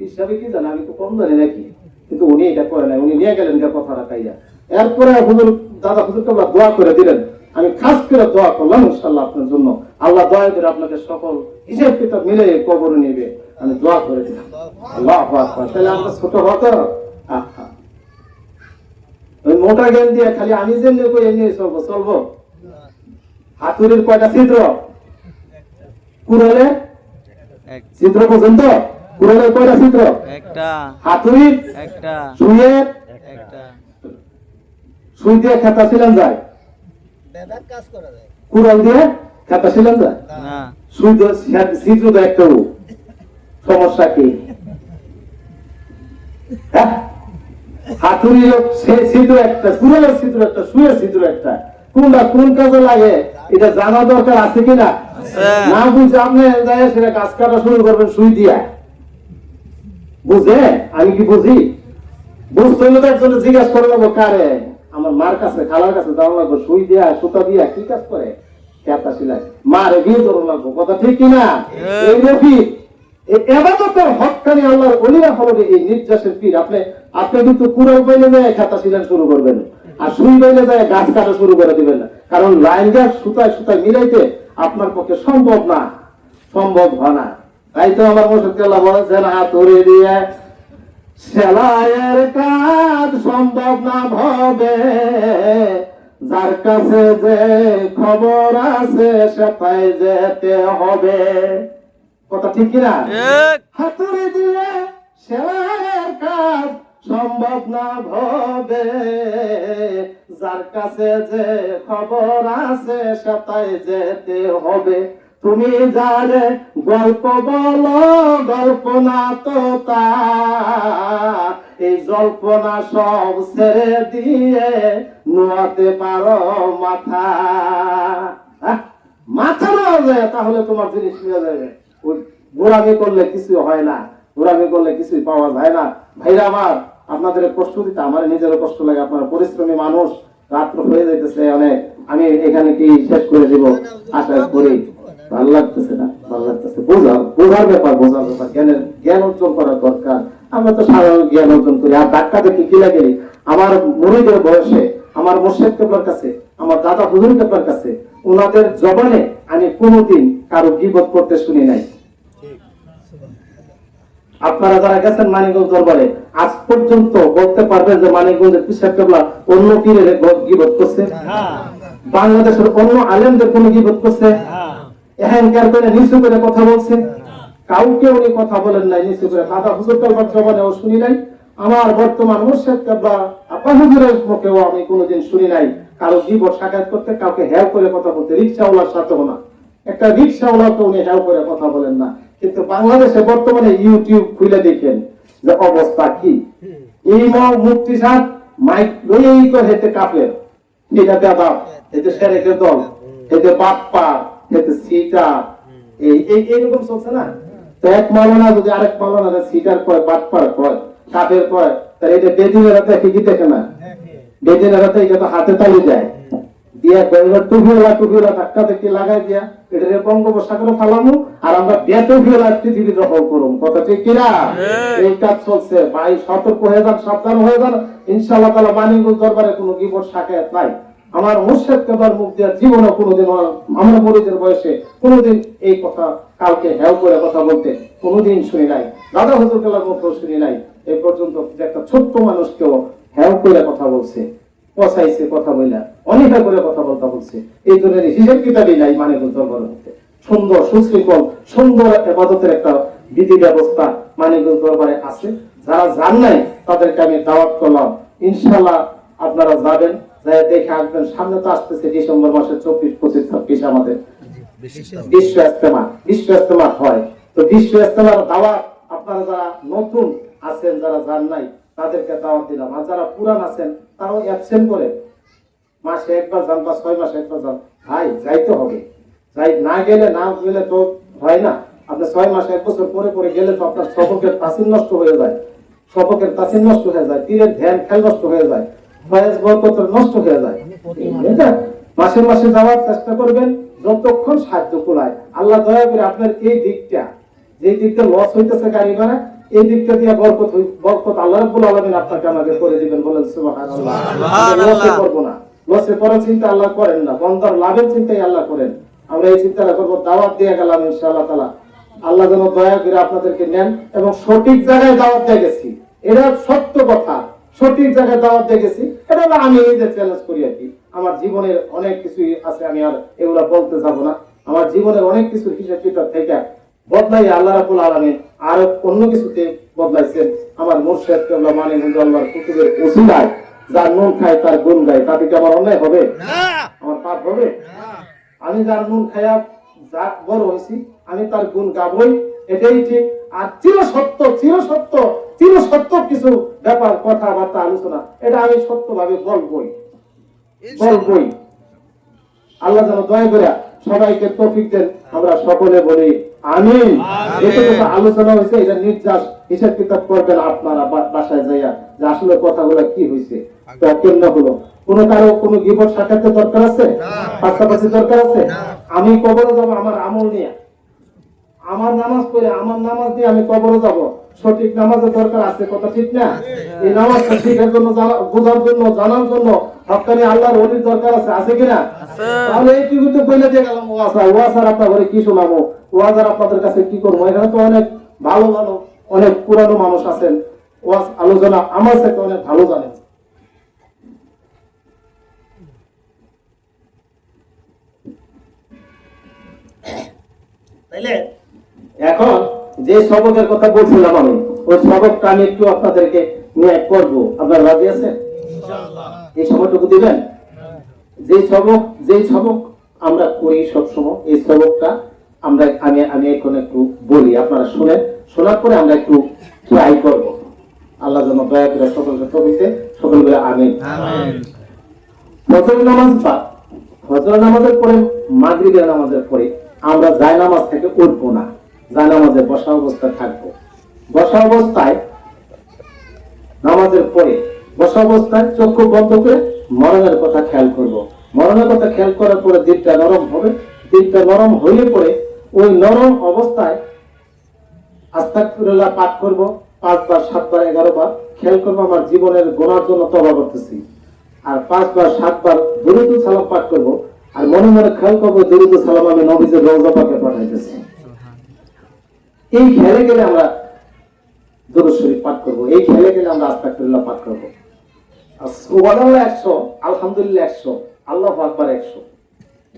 হিসাবে কি জানে, আমি তো কম জানি নাকি, কিন্তু উনি এটা করে নাই, উনি নিয়ে গেলেন কথাটা খাইয়া। এরপরে হুজুর দাদা হুজুরকে দোয়া করে দিলেন। আমি খাস করে দোয়া করলাম ইনশাআল্লাহ আপনার জন্য, আল্লাহ দয়া করে আপনাদের সকল হিসাব কিতাব মিলে কবরে নেবে, আমি দোয়া করে দিলাম। আল্লাহু আকবার। তাহলে আমরা ছোট হতো ওই মোটা জ্ঞান দিয়ে খালি আমি যেমনি কই এমনি চলবো। হাতুড়ির কয়টা ছিদ্র? কুড়ালে ছিদ্র পর্যন্ত। কুড়ালের কয়টা ছিদ্র? একটা। হাতুড়ির একটা। সুইয়ের একটা। সুই দিয়ে খেতা ছিলেন যায়, কুড়াল দিয়ে খেতা ছিলেন যায় না। সুই দিয়ে ছিদ্র তো একটা। সমস্যা কি? হ্যাঁ, হাতুড়ির ছিদ্র একটা, কুড়ালের ছিদ্র একটা, সুইয়ের ছিদ্র একটা। কোনটা কোন কাজে লাগে এটা জানা দরকার আছে কিনা? না বুঝে আপনি যায় সেটা কাজ কাটা শুরু করবেন সুই দিয়া। বুঝে আমি কি বুঝি? বুঝতে হলে তো একজনে জিজ্ঞাসা করে নেবো, কারে? আমার মার কাছে, খালার কাছে যাওয়া লাগবো। সুই দিয়া সুতা দিয়া কি কাজ করে? ক্যাপটা সিলাই মারে বিয়ে ধরো লাগবো। কথা ঠিক কিনা? এই রফি এবাদতের হক্কানি আল্লাহর ওলিরা হলো এই নির্যাসের পীর। আপনি কিন্তু কুড়াল পাইলে যায় খাতা সিলাই শুরু করবেন, আর সুই পাইলে যায় গাছ কাটা শুরু করে দিবেন না। কারণ লাইন গাছ সুতায় সুতায় মিলাইতে আপনার পক্ষে সম্ভব না, সম্ভব হয় না। তাই তো আমার মুশাক্কিল্লাহ বলেছেন, হাতুড়ি দিয়ে সেলাইয়ের কাজ সম্ভব না হবে, যার কাছে যে খবর আছে সেটাই যেতে হবে। কথা ঠিক কিনা? হাতুড়ি দিয়ে সেলাইয়ের কাজ সম্ভব না হবে, যার কাছে যে খবর আছে সেটাই যেতে হবে। তুমি যারে গল্প বলো, গল্প না তো তা, এই জল্পনা সব ছেড়ে দিয়ে নোয়াতে পারো মাথা। মাথা নেওয়া যায় তাহলে তোমার জিনিস নিয়ে যাবে। ওই গোড়ামি করলে কিছু হয় না, গোড়ামি করলে কিছুই পাওয়া যায় না। ভাইরা আমার, আপনাদের কষ্ট দিতে আমার নিজেরও কষ্ট লাগে। আপনারা পরিশ্রমী মানুষ, রাত্র হয়ে যাইতেছে অনেক। আমি এখানে কি শেষ করে দিব আশা করি। ভালো লাগতেছে না? ভালো লাগতেছে। বোঝার ব্যাপার, জ্ঞান অর্জন করার দরকার। আমরা তো সাধারণ জ্ঞান অর্জন করি। আর ধাক্কা দেখি কি লাগে, আমার মুরিদের বয়সে আমার মুর্শিদ কেবলার কাছে, আমার দাদা হুজুর কেবলার কাছে, ওনাদের জবানে আমি কোনোদিন কারো গীবত করতে শুনি নাই। আপনারা যারা গেছেন মানিকগঞ্জ দরবারে, আজ পর্যন্ত বলতে পারবেন যে মানিকগঞ্জের পিসাব কেবলা অন্য পীরের গীবত করছে? বাংলাদেশের অন্য আলেমদের কোন গীবত করছে? এখানকার করে নিচু করে কথা বলছে? কাউকে উনি কথা বলেন নাই নিচু করে। দাদা হুজুর কেবলার জবানেও শুনি নাই, আমার বর্তমান মুর্শিদ কেবলা আব্বা হুজুরের মুখেও আমি কোনোদিন শুনি নাই কারো গীবত সাকাত করতে, কাউকে হ্যাঁ করে কথা বলতে। রিকশাওয়ালার সাথেও না, একটা রিকশাওয়ালাকে উনি হ্যাঁ করে কথা বলেন না। কিন্তু বাংলাদেশে বর্তমানে ইউটিউব খুলে দেখেন যে অবস্থা কি। এই মুফতি সাহেব মাইক লইয়েই তো হেতে কাফের, এটা দাদা, এতে সেরেকের দল, এতে বাপ্পা, এতে সিটা, এইরকম চলছে না? তো এক মাওলানা যদি আরেক মাওলানা সিটার কয়, বাপ্পার কয়, কাফের কয়, তাহলে এটা বেদিনেরা দেখে কি দেখে না? বেদিনেরা তো এটা তো হাতে তালি দেয় দিয়া টুপিওয়ালা ধাক্কা দেখে লাগাই দিয়া এটা বঙ্গোপসাগরে ফালামু, আর আমরা বেতভিওলা পৃথিবী দখল করুম। কথা ঠিক কিনা? এই কাজ চলছে। ভাই সতর্ক হয়ে যান, সাবধান হয়ে যান। ইনশাআল্লাহ তাআলা মানিকগঞ্জ দরবারে কোনো গীবত সাকায়াত নাই। আমার মুর্শিদ কেবলার মুখ দিয়ে জীবনে কোনোদিন, আমার মুরিদের বয়সে কোনোদিন এই কথা কাউকে হ্যাও করে কথা বলতে কোনোদিন শুনি নাই। দাদা হুজুর কেবলার মুখেও শুনি নাই এই পর্যন্ত একটা ছোট্ট মানুষকেও হ্যাও করে কথা বলছে, পচাইছে কথা বইলা, অনেকটা করে কথা বলতে বলছে। এই ধরনের হিসেব কিতাবই নাই মানিকগঞ্জ দরবারের মধ্যে। সুন্দর সুশৃঙ্খল সুন্দর ইবাদতের একটা বিধি ব্যবস্থা মানিকগঞ্জ দরবারে আছে। যারা জান নাই তাদেরকে আমি দাওয়াত করলাম, ইনশাআল্লাহ আপনারা যাবেন। যাই দেখে আসবেন। সামনে তো আসতেছে ডিসেম্বর মাসের 24, 25, 26 আমাদের বিশ্ব ইজতেমা হয়। তো বিশ্ব ইজতেমার দাওয়াত আপনারা যারা নতুন আছেন, যারা যান নাই, তাদেরকে দাওয়াত দিলাম। আর যারা পুরান আছেন তারাও অ্যাবসেন্ট করে মাসে একবার যান বা 6 মাসে একবার যান। ভাই যাইতে হবে, যাই না গেলে তো হয় না। আপনি 6 মাসে 1 বছর পরে গেলে তো আপনার সবকের তাসির নষ্ট হয়ে যায়, তীরের ধ্যান খেয়াল নষ্ট হয়ে যায়, ফয়েজ বরকত নষ্ট হয়ে যায়। মাসে মাসে যাওয়ার চেষ্টা করবেন যতক্ষণ সাহায্য কুলায়। আল্লাহ দয়া করে আপনার এই দিকটা, যে দিকটা লস হইতেছে গাড়ি ভাড়া, এই দিকটা দিয়ে বরকত আল্লাহ রাব্বুল আলামিন আপনাকে আমাকে করে দিবেন। বলেন সুবহানাল্লাহ। লসে করব না, লসে করার চিন্তা আল্লাহ করেন না, বন্দার লাভের চিন্তাই আল্লাহ করেন। আমরা এই চিন্তাটা করব। দাওয়াত দিয়ে গেলাম ইনশাআল্লাহ তাআলা। আল্লাহ যেন দয়া করে আপনাদেরকে নেন এবং সঠিক জায়গায় দাওয়াত দিয়ে গেছি, এটা সত্য কথা। সঠিক জায়গায় দাওয়াত দিয়ে গেছি, এটা হলো আমি এই যে চ্যালেঞ্জ করি আর কি। আমার জীবনের অনেক কিছুই আছে, আমি আর এগুলা বলতে যাব না। আমার জীবনের অনেক কিছু হিসাব কিতাব থেকে বদলাই আল্লাহ রাব্বুল আলামিন আর অন্য কিছুতে বদলাইছেন। আমার মুর্শিদ কেবলা মানিকগঞ্জ আল্লাহর কুতুবের ওসিলায় যার নুন খায় তার গুণ গায়, তাতে কি আমার অন্যায় হবে? আমার পাপ হবে? আমি যার নুন খায়া যা বড় হয়েছি, আমি তার গুণ গাবই, এটাই ঠিক। আর চির সত্য কিছু ব্যাপার, কথাবার্তা, আলোচনা, এটা আমি সত্যভাবে বলবই। আল্লাহ যেন দয়া করে সবাইকে তৌফিক দেন। আমরা সকলে বলি আমিন। যেটুকু আলোচনা হয়েছে এটা নির্যাস হিসাব কিতাব করবেন আপনারা বাসায় যাইয়া, যে আসলে কথাগুলো কি হয়েছে, কেমন হলো। কোনো গীবত সাক্ষাতের দরকার আছে? পাশাপাশি দরকার আছে? আমি কবরে যাব আমার আমল নিয়ে, আমার নামাজ পড়ে, আমার নামাজ দিয়ে আমি কবরে যাব। সঠিক নামাজের দরকার আছে, কথা ঠিক না? এই নামাজটা শিখার জন্য, বোঝার জন্য, জানার জন্য হক্কানি আল্লাহর ওলির দরকার আছে কিনা? তাহলে এই টিভিতে বলে দিয়ে গেলাম ওয়াসার আপনার ঘরে কি শোনাবো, ওয়াজার আপনাদের কাছে কি করবো? এখানে তো অনেক ভালো অনেক পুরানো মানুষ আছেন, ওয়াজ আলোচনা আমার সাথে অনেক ভালো জানেন। এখন যে সবকের কথা বলছিলাম আমি, ওই সবকটা আমি একটু আপনাদেরকে নিয়ে করবো। আপনারা রাজি আছেন? এই সময়টুকু দিবেন। যে সবক আমরা করি সবসময়, এই সবকটা আমি এখন একটু বলি, আপনারা শুনেন। শোনার পরে আমরা একটু ট্রাই করবো। আল্লাহ যেন দয়া করে সকলকে তৌফিক, সকল বলে আমিন। ফজর নামাজের পরে, মাগরিবের নামাজের পরে আমরা জায়নামাজ থেকে উঠবো না, জায়নামাজে বসা অবস্থায় থাকবো। বসা অবস্থায় নামাজের পরে বসা অবস্থায় চক্ষু বন্ধ করে মরণের কথা খেয়াল করব। মরণের কথা খেয়াল করার পরে দিকটা নরম হবে। দিকটা নরম হইলে পরে ওই নরম অবস্থায় আস্তাগফিরুল্লাহ পাঠ করব 5 বার, 7 বার, 11 বার। খেয়াল করবো আমার জীবনের গুনার জন্য তওবা করতেছি। আর 5 বার, 7 বার দুরূদ সালাম পাঠ করব। আর মনে মনে খেয়াল করবো দুরূদ সালাম আমি নবীজির রওজা পাকে পাঠাইতেছি। এই খেলে গেলে আমরা দুরূদ শরীফ পাঠ করব। এই খেলে গেলে আমরা আস্তাগফিরুল্লাহ পাঠ করব। আর সুবহানাল্লাহ 100, আলহামদুলিল্লাহ 100, আল্লাহু আকবার 100।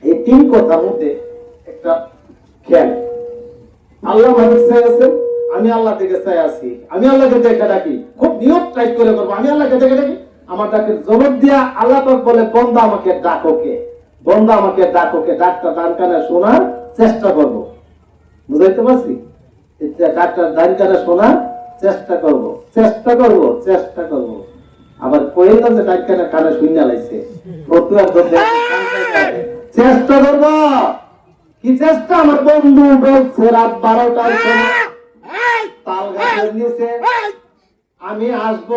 এই 3 কথার মধ্যে একটা খেয়াল, আল্লাহ মালিক চাই আছে, আমি আল্লাহ থেকে চাই আছি, আমি আল্লাহকে দেখে ডাকি। খুব নিয়ত টাইট করে করবো, আমি আল্লাহকে দেখে ডাকি। আমার ডাকের জবাব দিয়া আল্লাহ পাক বলে, বন্দা আমাকে ডাকোকে, বন্দা আমাকে ডাকোকে। ডাকটা ডান কানে শোনার চেষ্টা করব। বুঝাইতে পারছি? ডাকটা ডান কানে শোনার চেষ্টা করব। আবার কইল না যে ডাক কানে শুইনা লাইছে, চেষ্টা করব। কি চেষ্টা? আমার বন্ধু বলছে রাত 12টার সময় তাল গাছের নিচে আমি আসব,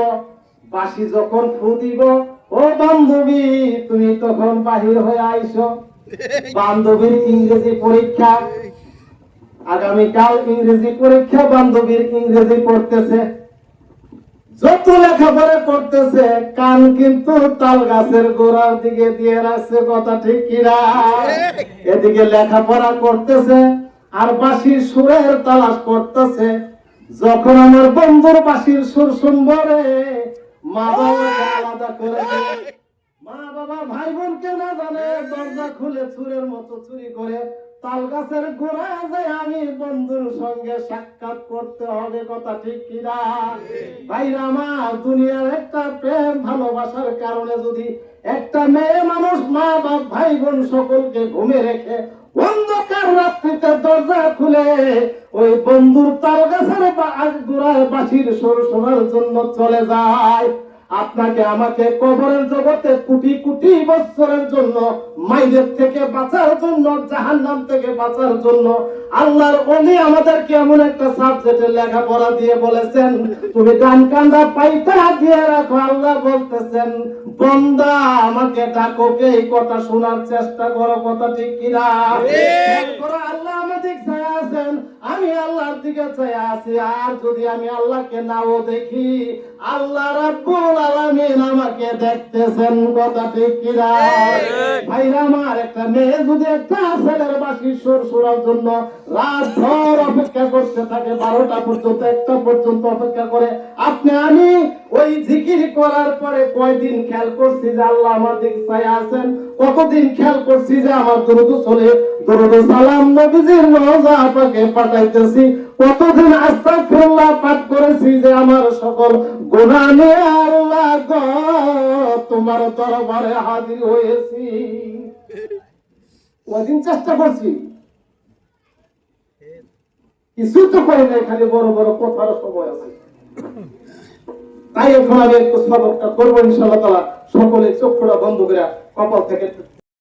বাঁশি যখন ফু দিব, ও বান্ধবী তুমি তখন বাহির হয়ে আইসো। বান্ধবীর ইংরেজি পরীক্ষা, আগামীকাল ইংরেজি পরীক্ষা। বান্ধবীর ইংরেজি পড়তেছে, যত লেখাপড়া করতেছে কান কিন্তু তাল গাছের গোড়ার দিকে দিয়ে রাখছে, কথা ঠিক কিনা? এদিকে লেখাপড়া করতেছে আর বাঁশির সুরের তালাশ করতেছে। যখন আমার বন্ধুর বাঁশির সুর শুনবো রে, মা বাবা আলাদা করে, মা বাবা ভাই বোনকে না জানে, দরজা খুলে চুরের মতো চুরি করে তাল গাছের গোড়ায় যে আমি বন্ধুর সঙ্গে সাক্ষাৎ করতে হবে, কথা ঠিক কিনা? ভাইরা আমার, দুনিয়ার একটা প্রেম ভালোবাসার কারণে যদি একটা মেয়ে মানুষ মা বাপ ভাই বোন সকলকে ঘুমে রেখে অন্ধকার রাত্রিতে দরজা খুলে ওই বন্ধুর তাল গাছের গোড়ায় বাঁশির সুর শোনার জন্য চলে যায়। আপনাকে আমাকে কবরের জগতে কোটি কোটি বছরের জন্য মাইদের থেকে বাঁচার জন্য, জাহান্নাম থেকে বাঁচার জন্য আল্লাহর ওলি আমাদেরকে এমন একটা সাবজেক্টে লেখাপড়া দিয়ে বলেছেন, তুমি ডান কান্দা পাইতা দিয়ে রাখো। আল্লাহ বলতেছেন, বান্দা আমাকে ডাকো, এই কথা শোনার চেষ্টা করো, কথা ঠিক কিনা? আল্লাহ আমাদের ছায়া আছেন, আমি আল্লাহর দিকে ছায়া আছি। আর যদি আমি আল্লাহকে নাও দেখি, আল্লাহ রাব্বুল আলামিন আমাকে দেখতেছেন, কথা ঠিক কিনা? ভাইরা আমার, একটা মেয়ে যদি একটা ছেলের বাঁশির সুর শোনার জন্য রাত ভর অপেক্ষা করতে থাকে, 12টা পর্যন্ত 1টা পর্যন্ত অপেক্ষা করে, আপনি আমি ওই জিকির করার পরে কয়দিন খেয়াল করছি যে আল্লাহ আমার দিক ছায়া আছেন? কতদিন খেয়াল করছি যে আমার দরুদ চলে, দরুদ সালাম নবীজির রওজা পাকে পাঠাইতেছি? কতদিন আস্তাগফিরুল্লাহ পাঠ করেছি যে আমার সকল গুনাহ নিয়ে আল্লাহ গো তোমার দরবারে হাজির হয়েছি? ওদিন চেষ্টা করছি, কিছু তো করে নাই, খালি বড় বড় কথার সময় আছে। তাই এখন আমি একটু সবকটা করবো ইনশাআল্লাহ তাআলা। সকলে চোখটা বন্ধ করে কপাল থেকে